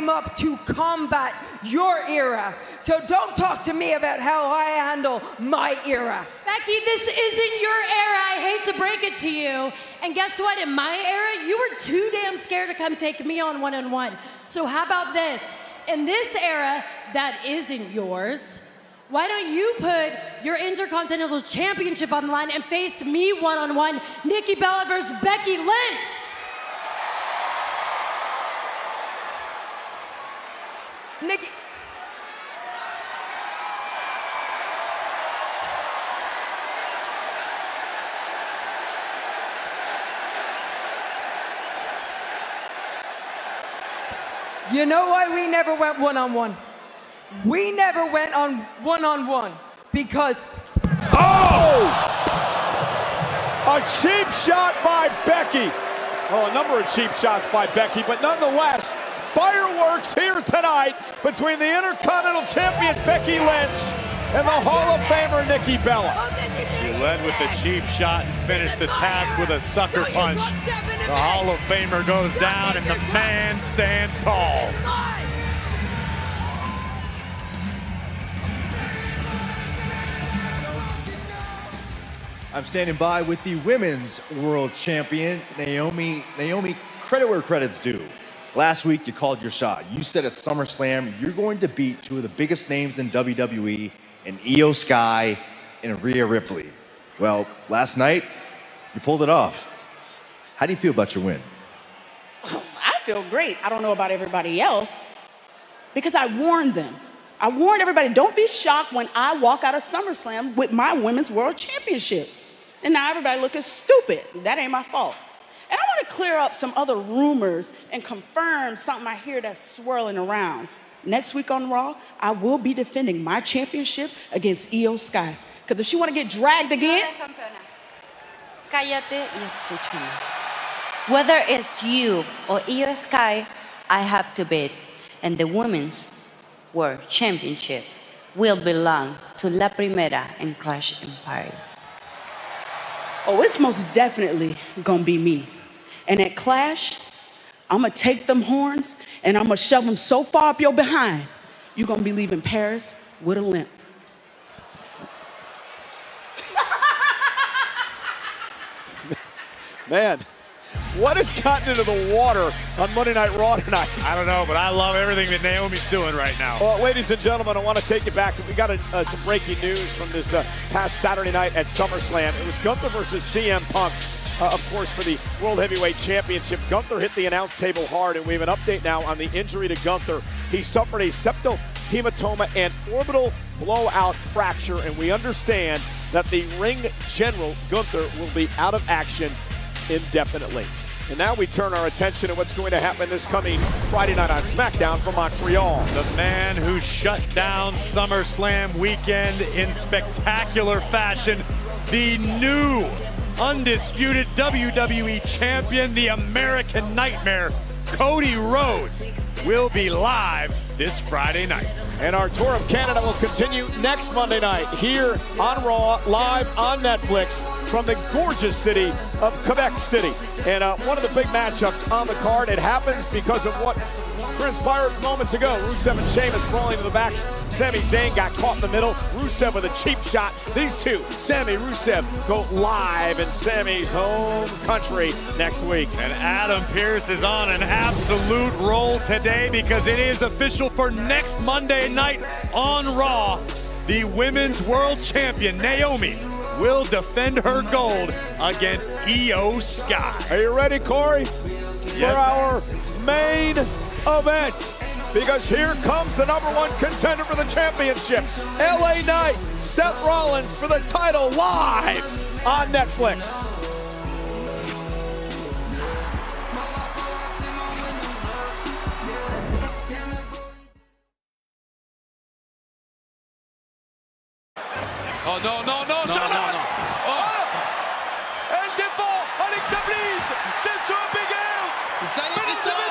up to combat your era. So don't talk to me about how I handle my era. Becky, this isn't your era. I hate to break it to you. And guess what? In my era, you were too damn scared to come take me on one-on-one. So how about this? In this era that isn't yours, why don't you put your Intercontinental Championship on the line and face me one-on-one, Nikki Bella versus Becky Lynch? Nikki... You know why we never went one-on-one? We never went on one-on-one because... Oh! A cheap shot by Becky. Well, a number of cheap shots by Becky, but nonetheless, fireworks here tonight between the Intercontinental Champion Becky Lynch and the Hall of Famer Nikki Bella. She led with the cheap shot and finished the task with a sucker punch. The Hall of Famer goes down and the man stands tall. I'm standing by with the women's world champion, Naomi. Naomi, credit where credit's due. Last week, you called your shot. You said at SummerSlam, you're going to beat two of the biggest names in WWE, in Io Sky and Rhea Ripley. Well, last night, you pulled it off. How do you feel about your win? I feel great. I don't know about everybody else because I warned them. I warned everybody, don't be shocked when I walk out of SummerSlam with my women's world championship. And now everybody looking stupid. That ain't my fault. And I want to clear up some other rumors and confirm something I hear that's swirling around. Next week on Raw, I will be defending my championship against Io Sky. Because if she want to get dragged again... Cállate y escúchame. Whether it's you or Io Sky, I have to beat. And the Women's World Championship will belong to La Primera and Clash in Paris. Oh, it's most definitely gonna be me. And at Clash, I'm gonna take them horns and I'm gonna shove them so far up your behind, you're gonna be leaving Paris with a limp. Man, what has gotten into the water on Monday Night Raw tonight? I don't know, but I love everything that Naomi's doing right now. Well, ladies and gentlemen, I want to take you back. We got some breaking news from this past Saturday night at SummerSlam. It was Gunther versus CM Punk, of course, for the World Heavyweight Championship. Gunther hit the announce table hard, and we have an update now on the injury to Gunther. He suffered a septal hematoma and orbital blowout fracture, and we understand that the ring general, Gunther, will be out of action indefinitely. And now we turn our attention to what's going to happen this coming Friday night on SmackDown from Montreal. The man who shut down SummerSlam weekend in spectacular fashion, the new undisputed WWE champion, the American Nightmare, Cody Rhodes, will be live this Friday night. And our tour of Canada will continue next Monday night here on Raw, live on Netflix from the gorgeous city of Quebec City. And one of the big matchups on the card, it happens because of what transpired moments ago. Rusev and Sheamus brawling to the back. Sami Zayn got caught in the middle. Rusev with a cheap shot. These two, Sami, Rusev, go live in Sami's home country next week. And Adam Pearce is on an absolute roll today because it is official for next Monday night on Raw. The Women's World Champion, Naomi, will defend her gold against Io Sky. Are you ready, Corey? Yes. For our main event. Because here comes the #1 contender for the championship. LA Knight, Seth Rollins for the title live on Netflix. Oh non, Charlotte! Oh! Elle défend, Alexa Bliss! C'est sur Big Air! Ça y est, Christophe!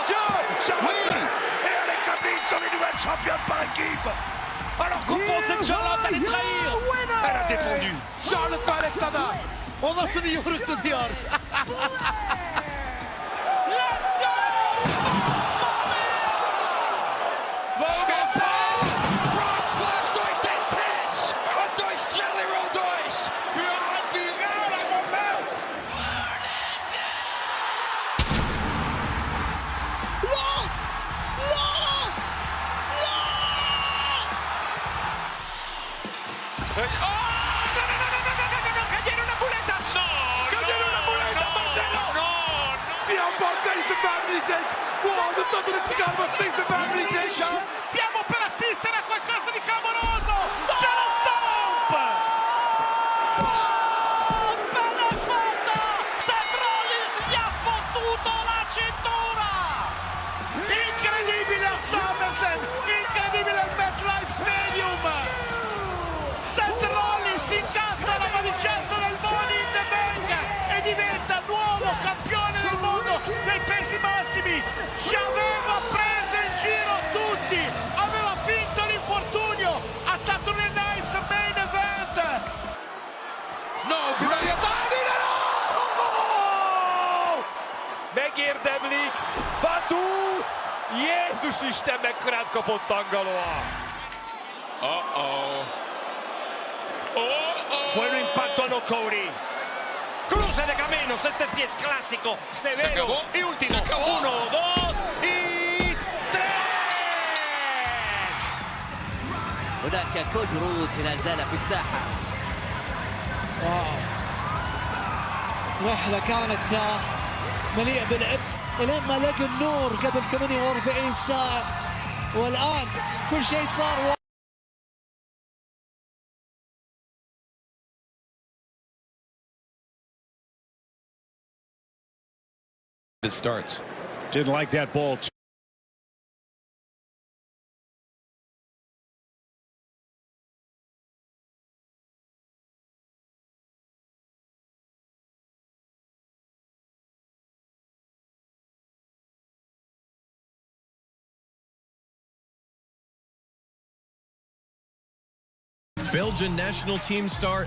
Oui! Et Alexa Bliss sont les nouvelles championnes par équipe! Alors qu'on pensait que Charlotte allait trahir! Elle a défendu! Charlotte ve Alexandra! O nasıl bir yumruktu diyor! Let's go! Stiamo per assistere a qualcosa di clamoroso! C'è lo stomp! Bella fatta! Seth Rollins gli ha fottuto la cintura! Incredibile a SummerSlam! Incredibile al MetLife Stadium! Seth Rollins incassa la valigetta del Money in the Bank e diventa nuovo campione del mondo dei pesi massimi! Ci aveva preso in giro tutti, aveva finto l'infortunio a Saturday Night Jézus Isten, mekkorát kapott Tangaloa! Fue un impacto a no Cody. Cruce de caminos, este sí es clásico, severo y último. 1, 2 y 3. هناك كود رود لا زال في الساحة. واو، رحلة كانت مليئة بالعب إلين ما لقوا النور قبل 48 ساعة، والآن كل شيء صار It starts. Didn't like that ball. Belgian national team star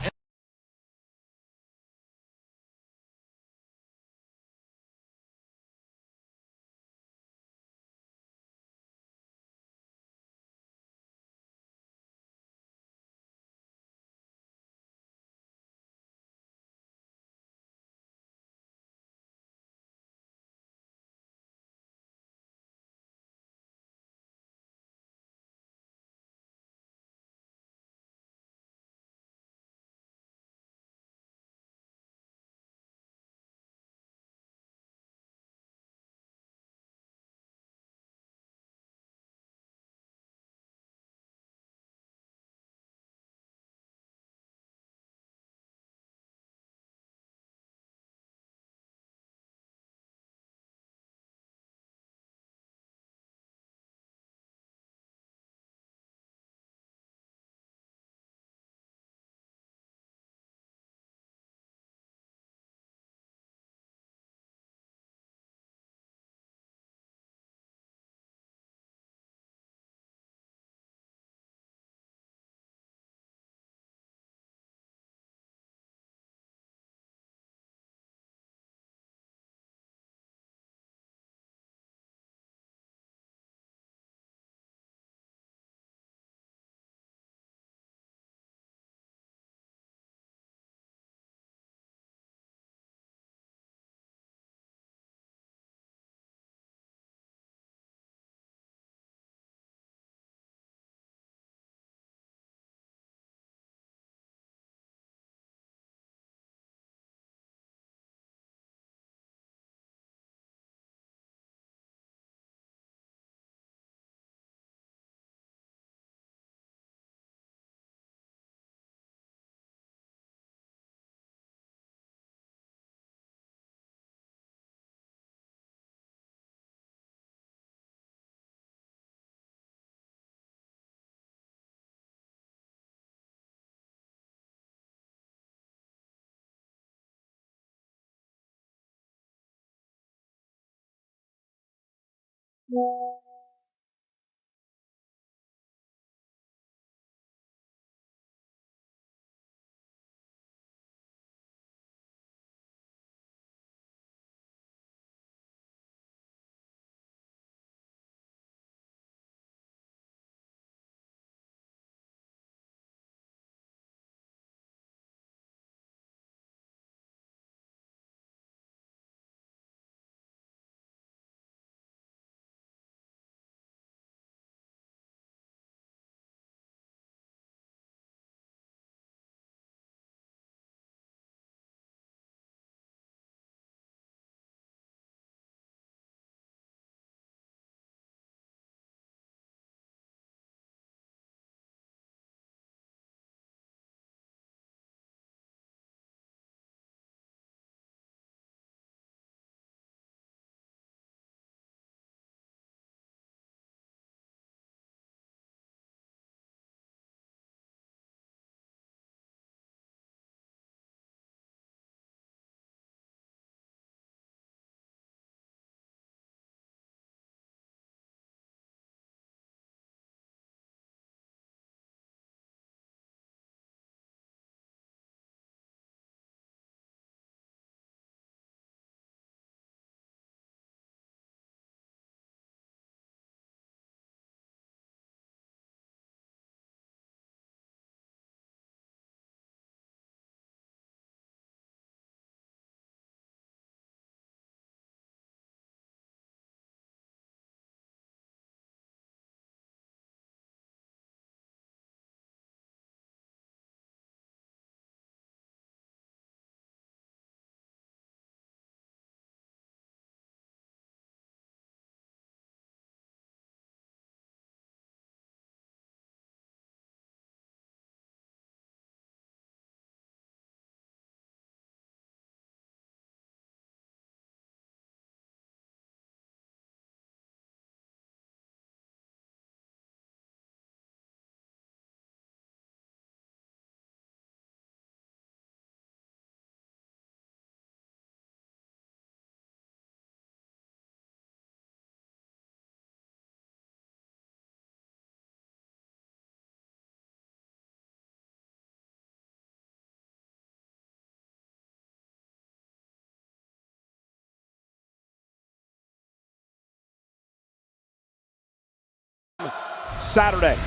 Saturday.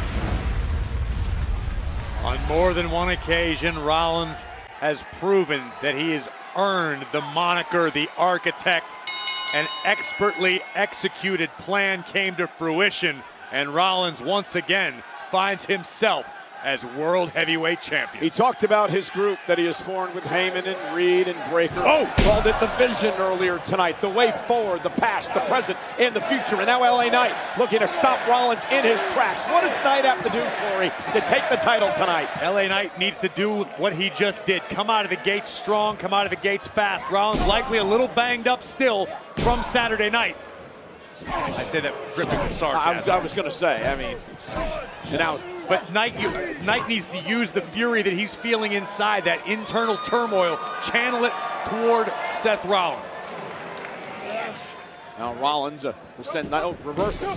On more than one occasion, Rollins has proven that he has earned the moniker the Architect. An expertly executed plan came to fruition, and Rollins once again finds himself as World Heavyweight Champion. He talked about his group that he has formed with Heyman and Reed and Breakker. Oh! Called it the Vision earlier tonight. The way forward, the past, the present, and the future. And now LA Knight looking to stop Rollins in his tracks. What does Knight have to do, Corey, to take the title tonight? LA Knight needs to do what he just did. Come out of the gates strong, come out of the gates fast. Rollins likely a little banged up still from Saturday night. I say that dripping with sarcasm. I was going to say, I mean, and now... But Knight needs to use the fury that he's feeling inside, that internal turmoil, channel it toward Seth Rollins. Now Rollins will send Knight, reverses.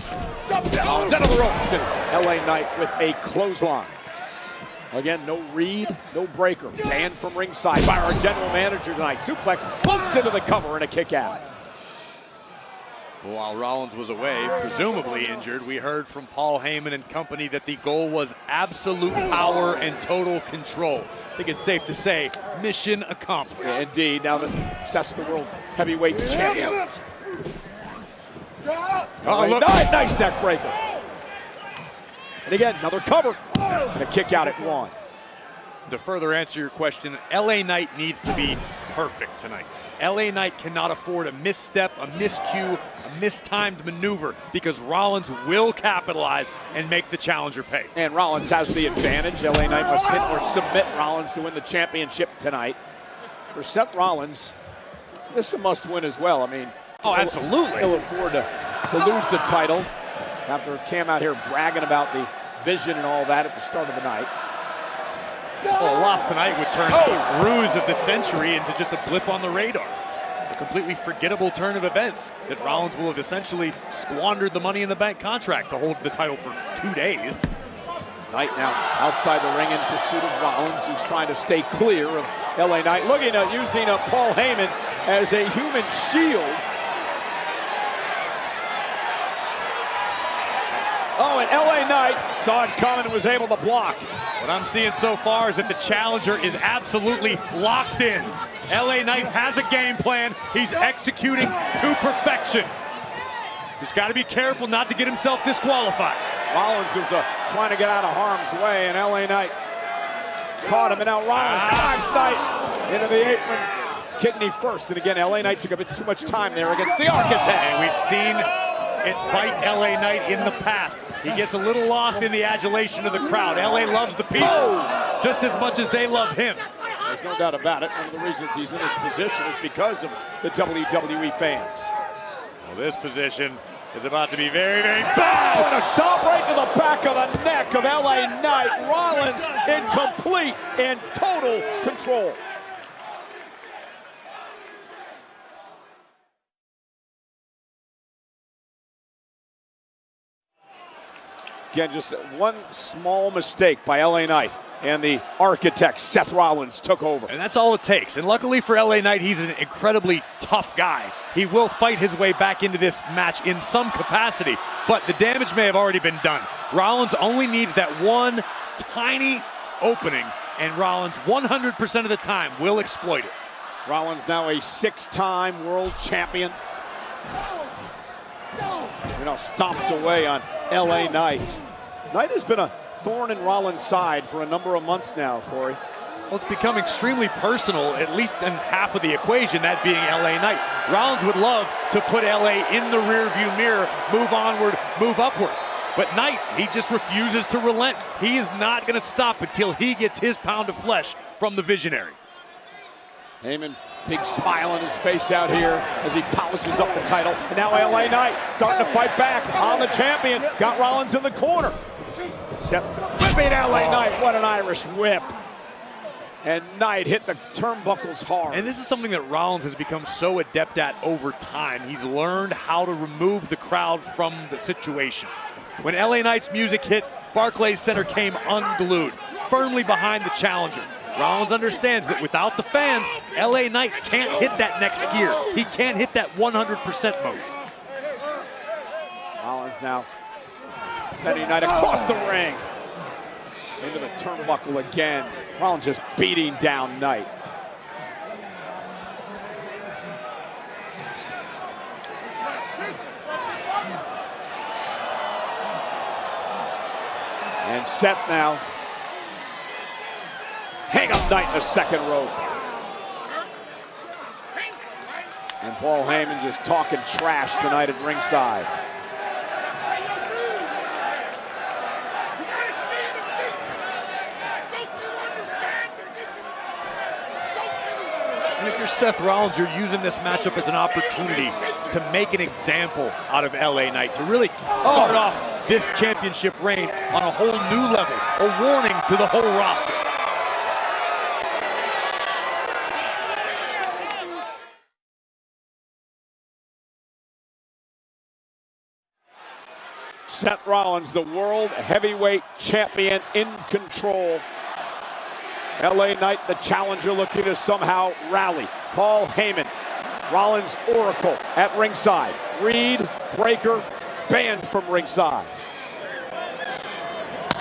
Rollins out of the ropes, and LA Knight with a clothesline. Again, no Reed, no Breakker. Banned from ringside by our general manager tonight. Suplex, floats into the cover and a kick out. While Rollins was away, presumably injured, we heard from Paul Heyman and company that the goal was absolute power and total control. I think it's safe to say, mission accomplished. Yeah, indeed, now that Seth's the world heavyweight champion. Oh, look. Nice neck breaker. And again, another cover. And a kick out at one. To further answer your question, LA Knight needs to be perfect tonight. LA Knight cannot afford a misstep, a miscue, a mistimed maneuver, because Rollins will capitalize and make the challenger pay. And Rollins has the advantage. LA Knight must pin or submit Rollins to win the championship tonight. For Seth Rollins, this is a must-win as well. I mean, absolutely. He'll afford to lose the title after Cam out here bragging about the Vision and all that at the start of the night. Well, a loss tonight would turn the ruse of the century into just a blip on the radar. A completely forgettable turn of events that Rollins will have essentially squandered the Money in the Bank contract to hold the title for 2 days. Knight now outside the ring in pursuit of Rollins, who's trying to stay clear of LA Knight, looking at using Paul Heyman as a human shield. Oh, and LA Knight saw it coming and was able to block. What I'm seeing so far is that the challenger is absolutely locked in. LA Knight has a game plan. He's executing to perfection. He's got to be careful not to get himself disqualified. Rollins was trying to get out of harm's way, and LA Knight caught him, and now Rollins drives Knight into the apron. Kidney first, and again, LA Knight took a bit too much time there against the Architect. And we've seen it bite LA Knight in the past. He gets a little lost in the adulation of the crowd. LA loves the people just as much as they love him. There's no doubt about it. One of the reasons he's in this position is because of the WWE fans. Well, this position is about to be very, very bad. Oh, and a stomp right to the back of the neck of LA Knight. Rollins in complete and total control. Again, just one small mistake by LA Knight, and the Architect, Seth Rollins, took over. And that's all it takes. And luckily for LA Knight, he's an incredibly tough guy. He will fight his way back into this match in some capacity, but the damage may have already been done. Rollins only needs that one tiny opening, and Rollins 100% of the time will exploit it. Rollins now a 6-time world champion. You know, stomps away on LA Knight. Knight has been a thorn in Rollins' side for a number of months now, Corey. Well, it's become extremely personal, at least in half of the equation, that being LA Knight. Rollins would love to put LA in the rearview mirror, move onward, move upward. But Knight, he just refuses to relent. He is not going to stop until he gets his pound of flesh from the Visionary. Heyman, big smile on his face out here as he polishes up the title. And now LA Knight starting to fight back on the champion. Got Rollins in the corner. Step whipping LA Knight. What an Irish whip. And Knight hit the turnbuckles hard. And this is something that Rollins has become so adept at over time. He's learned how to remove the crowd from the situation. When LA Knight's music hit, Barclays Center came unglued, firmly behind the challenger. Rollins understands that without the fans, LA Knight can't hit that next gear. He can't hit that 100% mode. Rollins now Sending Knight across the ring. Into the turnbuckle again. Rollins just beating down Knight. And Seth now. Hang up Knight in the second rope. And Paul Heyman just talking trash tonight at ringside. And if you're Seth Rollins, you're using this matchup as an opportunity to make an example out of LA Knight, to really start off this championship reign on a whole new level, a warning to the whole roster. Seth Rollins, the world heavyweight champion, in control. LA Knight, the challenger, looking to somehow rally. Paul Heyman, Rollins' oracle at ringside. Reed, Breaker, banned from ringside.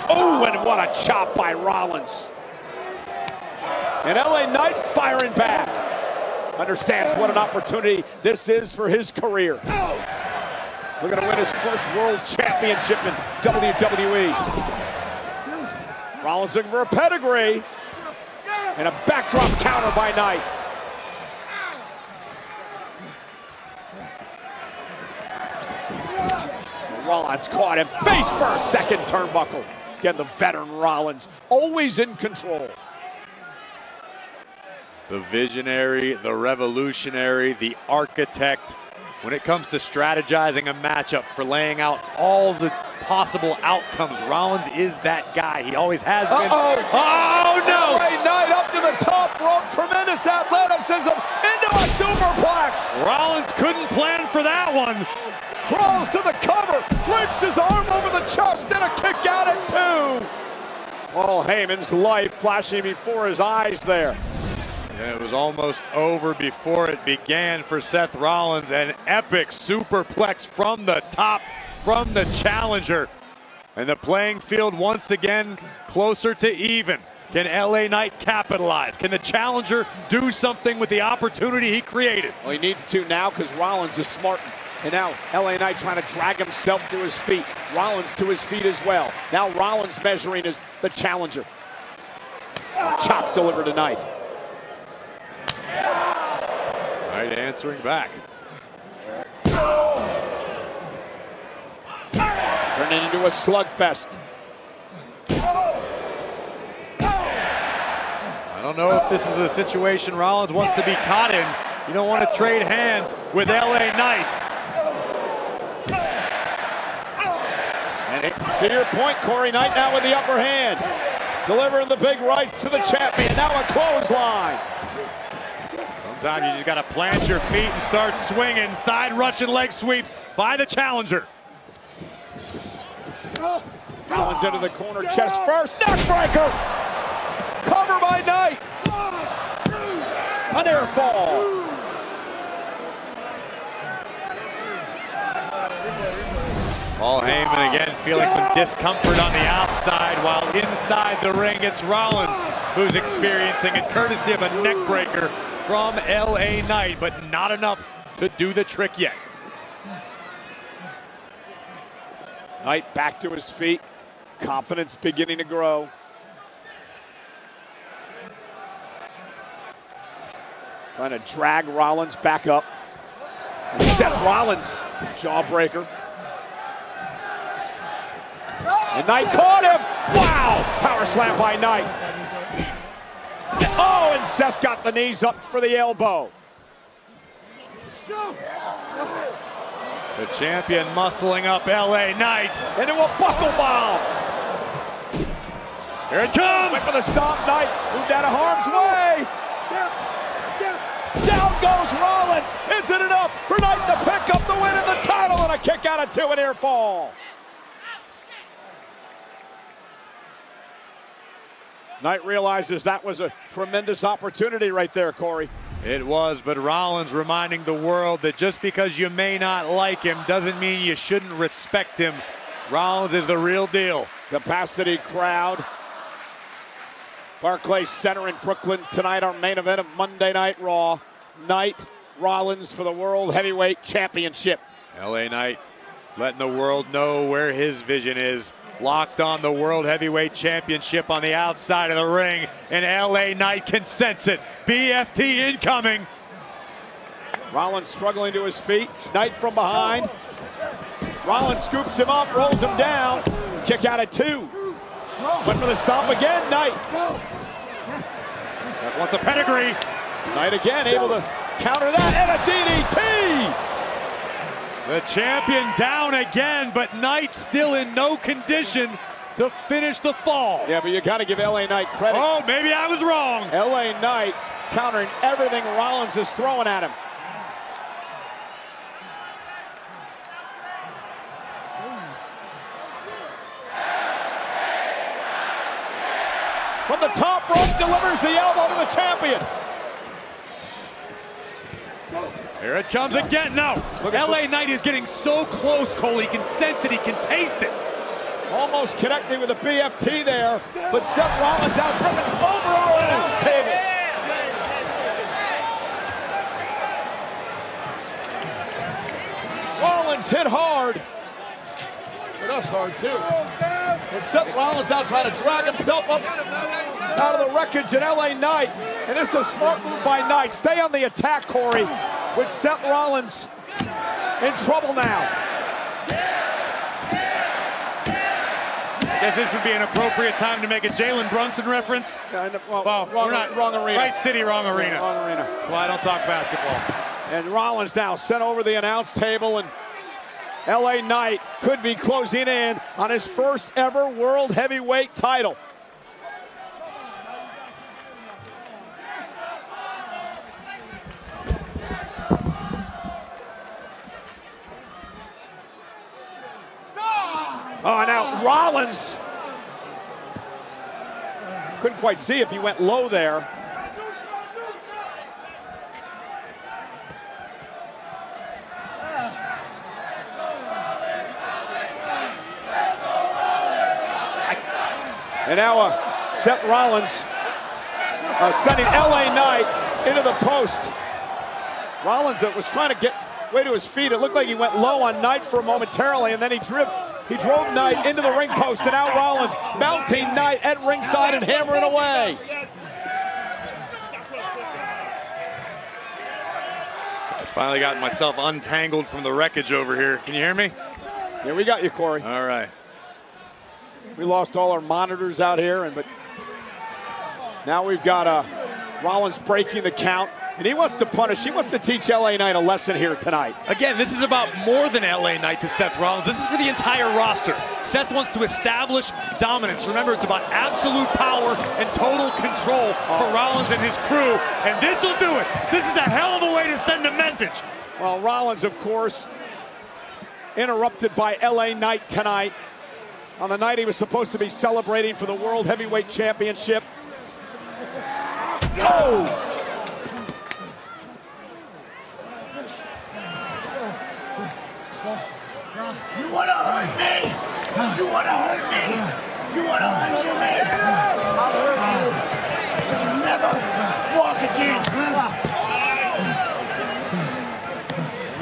Oh, and what a chop by Rollins. And LA Knight firing back. Understands what an opportunity this is for his career. Looking to win his first world championship in WWE. Rollins looking for a pedigree. And a backdrop counter by Knight. Rollins caught him face first, second turnbuckle. Again, the veteran Rollins, always in control. The visionary, the revolutionary, the architect. When it comes to strategizing a matchup, for laying out all the possible outcomes, Rollins is that guy. He always has been. Oh, no! LA Knight up to the top rope. Tremendous athleticism into a superplex. Rollins couldn't plan for that one. Crawls to the cover, drapes his arm over the chest, and a kick out at 2. Paul Heyman's life flashing before his eyes there. And it was almost over before it began for Seth Rollins. An epic superplex from the top, from the challenger. And the playing field once again closer to even. Can LA Knight capitalize? Can the challenger do something with the opportunity he created? Well, he needs to now because Rollins is smarting. And now LA Knight trying to drag himself to his feet. Rollins to his feet as well. Now Rollins measuring as the challenger. Chop delivered tonight. Knight answering back. Turning into a slugfest. I don't know if this is a situation Rollins wants to be caught in. You don't want to trade hands with LA Knight. And to your point, Corey, Knight now with the upper hand. Delivering the big rights to the champion. Now a clothesline. Sometimes you just got to plant your feet and start swinging. Side Russian leg sweep by the challenger. Rollins into the corner, chest first, neck breaker. Cover by Knight. An air fall. Paul Heyman again feeling some discomfort on the outside, while inside the ring it's Rollins who's experiencing it, courtesy of a neck breaker from LA Knight, but not enough to do the trick yet. Knight back to his feet, confidence beginning to grow. Trying to drag Rollins back up. Seth Rollins, jawbreaker. And Knight caught him. Wow, power slam by Knight. Oh, and Seth got the knees up for the elbow. The champion muscling up LA Knight. Into a buckle bomb. Here it comes. Went for the stomp. Knight moved out of harm's way. Down goes Rollins. Is it enough for Knight to pick up the win in the title? And a kick out of 2, an air fall. Knight realizes that was a tremendous opportunity right there, Corey. It was, but Rollins reminding the world that just because you may not like him doesn't mean you shouldn't respect him. Rollins is the real deal. Capacity crowd. Barclays Center in Brooklyn tonight, our main event of Monday Night Raw. Knight Rollins for the World Heavyweight Championship. LA Knight letting the world know where his vision is. Locked on the World Heavyweight Championship on the outside of the ring, and LA Knight can sense it. BFT incoming. Rollins struggling to his feet. Knight from behind. Rollins scoops him up, rolls him down. Kick out at 2. Went for the stomp again, Knight. That wants a pedigree. Knight again able to counter that, and a DDT. The champion down again, but Knight still in no condition to finish the fall. Yeah, but you got to give LA Knight credit. Oh, maybe I was wrong. LA Knight countering everything Rollins is throwing at him. From the top rope, delivers the elbow to the champion. Here it comes again. No, LA Knight is getting so close, Cole. He can sense it, he can taste it. Almost connecting with the BFT there, but Seth Rollins out tripping over our announce table. Rollins hit hard. Hit us hard too. And Seth Rollins now trying to drag himself up out of the wreckage in LA Knight. And this is a smart move by Knight. Stay on the attack, Corey, with Seth Rollins in trouble now. Guess this would be an appropriate time to make a Jalen Brunson reference. Wrong arena. Right city, wrong arena. Wrong arena. That's why I don't talk basketball. And Rollins now sent over the announce table, and LA Knight could be closing in on his first ever World Heavyweight title. Oh, now Rollins couldn't quite see if he went low there. And now Seth Rollins sending LA Knight into the post. Rollins was trying to get way to his feet. It looked like he went low on Knight for momentarily, and then he drove Knight into the ring post, and now Rollins mounting Knight at ringside and hammering away. I finally got myself untangled from the wreckage over here. Can you hear me? Yeah, we got you, Corey. All right. We lost all our monitors out here, but now we've got Rollins breaking the count, and he wants to punish. He wants to teach LA Knight a lesson here tonight. Again, this is about more than LA Knight to Seth Rollins. This is for the entire roster. Seth wants to establish dominance. Remember, it's about absolute power and total control for Rollins and his crew, and this will do it. This is a hell of a way to send a message. Well, Rollins, of course, interrupted by LA Knight tonight. On the night he was supposed to be celebrating for the World Heavyweight Championship. Oh! You want to hurt me? You want to hurt me? You want to hurt me? I'll hurt you. So you never walk again.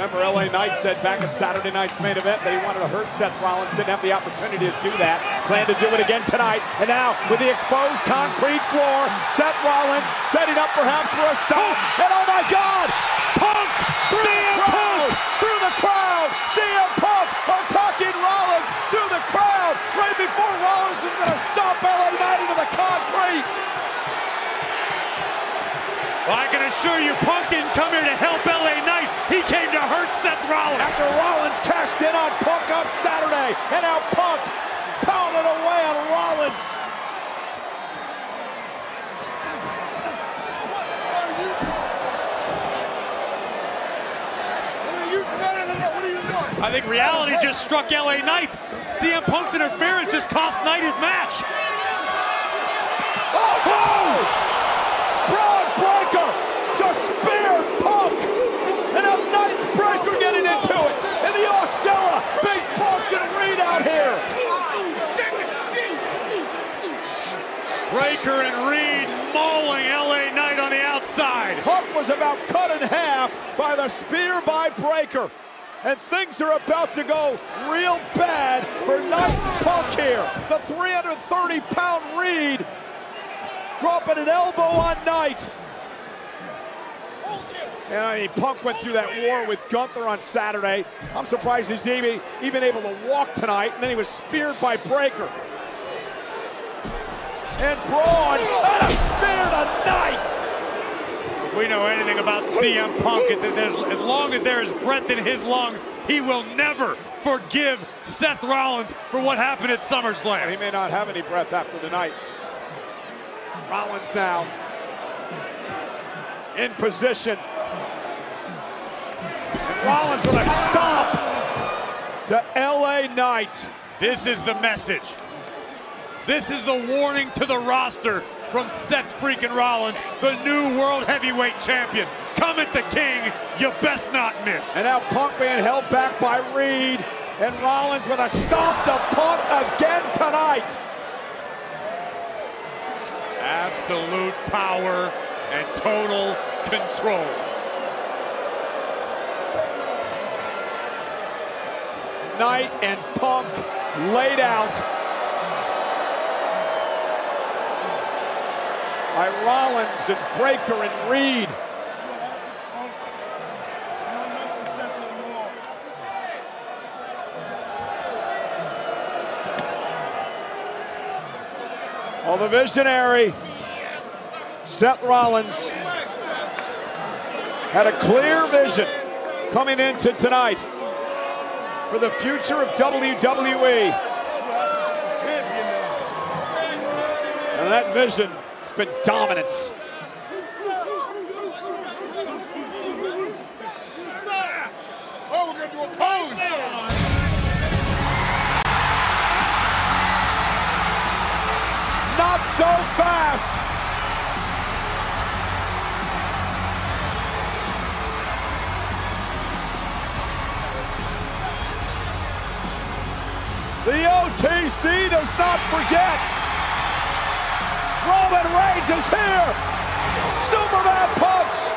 Remember, LA Knight said back at Saturday night's main event that he wanted to hurt Seth Rollins, didn't have the opportunity to do that. Planned to do it again tonight. And now, with the exposed concrete floor, Seth Rollins setting up perhaps for a stop. And oh my God! Punk! Through the crowd! CM Punk attacking Rollins through the crowd right before Rollins is going to stomp LA Knight into the concrete. Well, I can assure you, Punk didn't come here to help LA Knight. He came to hurt Seth Rollins. After Rollins cashed in on Punk on Saturday, and now Punk pounded away on Rollins. What are you doing? I think reality just struck LA Knight. CM Punk's interference just cost Knight his match. Oh! Broad Breaker just speared Punk, and a Knight Breaker getting into it, and the Osceola big Boston readout here. Punk was about cut in half by the spear by Breakker. And things are about to go real bad for Knight and Punk here. The 330-pound Reed dropping an elbow on Knight. And I mean, Punk went through that war with Gunther on Saturday. I'm surprised he's even able to walk tonight. And then he was speared by Breakker. And Braun, and a spear to Knight. If we know anything about CM Punk, as long as there is breath in his lungs, he will never forgive Seth Rollins for what happened at SummerSlam. He may not have any breath after the night. Rollins now in position. And Rollins with a stomp to LA Knight. This is the message. This is the warning to the roster from Seth freaking Rollins, the new World Heavyweight Champion. Come at the King, you best not miss. And now Punk being held back by Reed. And Rollins with a stomp to Punk again tonight. Absolute power and total control. Knight and Punk laid out by Rollins and Breakker and Reed. Well, the visionary, Seth Rollins, had a clear vision coming into tonight for the future of WWE. And that vision has been dominance. Oh, we're going to do a pose. Not so fast. The OTC does not forget. Roman Reigns is here. Superman punch.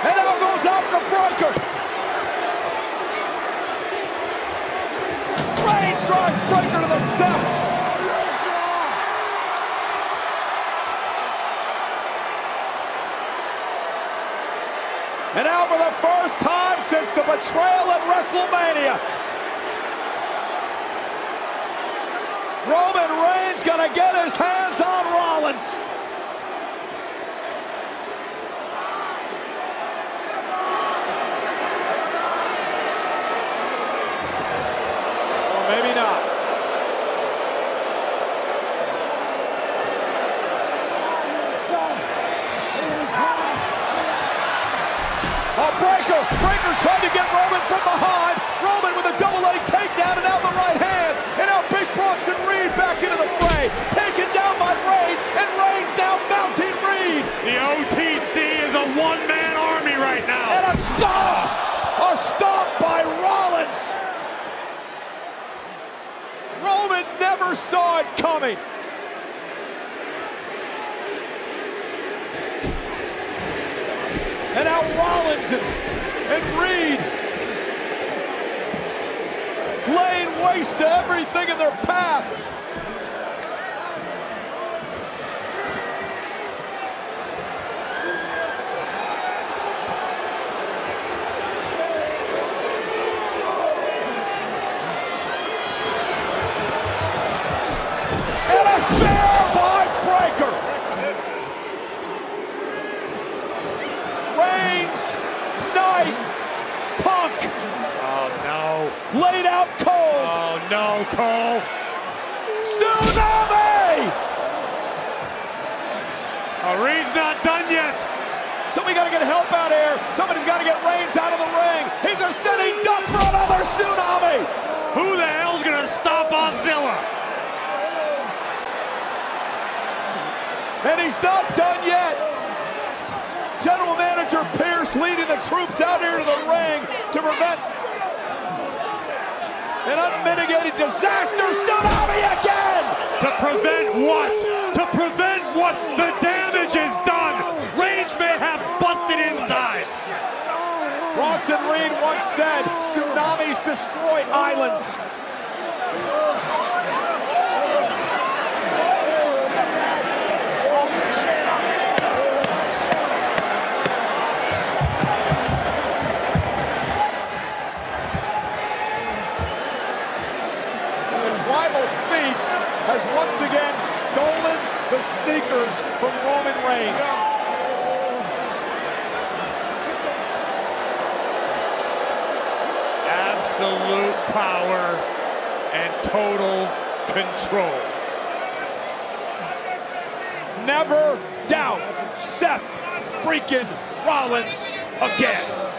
And now goes after Breakker. Reigns drives Breakker to the steps. And now for the first time since the betrayal at WrestleMania, Roman Reigns gonna get his hands on Rollins. Or maybe not. Breakker tried to get Roman from behind. Roman with a double leg takedown and out the right hands. And now Big Bronson Reed back into the fray. Taken down by Reigns, and Reigns now mounting Reed. The OTC is a one-man army right now. And a stomp! A stomp by Rollins. Roman never saw it coming. And now Rollins and Reed laying waste to everything in their path. And a spear by Breakker. Reigns, Knight, Punk. Oh, no. Laid out cold. Oh, no, Cole. Tsunami! Oh, Reed's not done yet. Somebody got to get help out here. Somebody's got to get Reigns out of the ring. He's a sitting duck for another tsunami. Who the hell's going to stop Ozilla? And he's not done yet. General Manager Pierce leading the troops out here to the ring to prevent an unmitigated disaster. Tsunami again! To prevent what? To prevent what? one. The damage is done. Reigns may have busted insides. Bronson Reed once said, tsunamis destroy islands. The tribal thief has once again stolen the sneakers from Roman Reigns. Absolute power and total control. Never doubt Seth freaking Rollins again.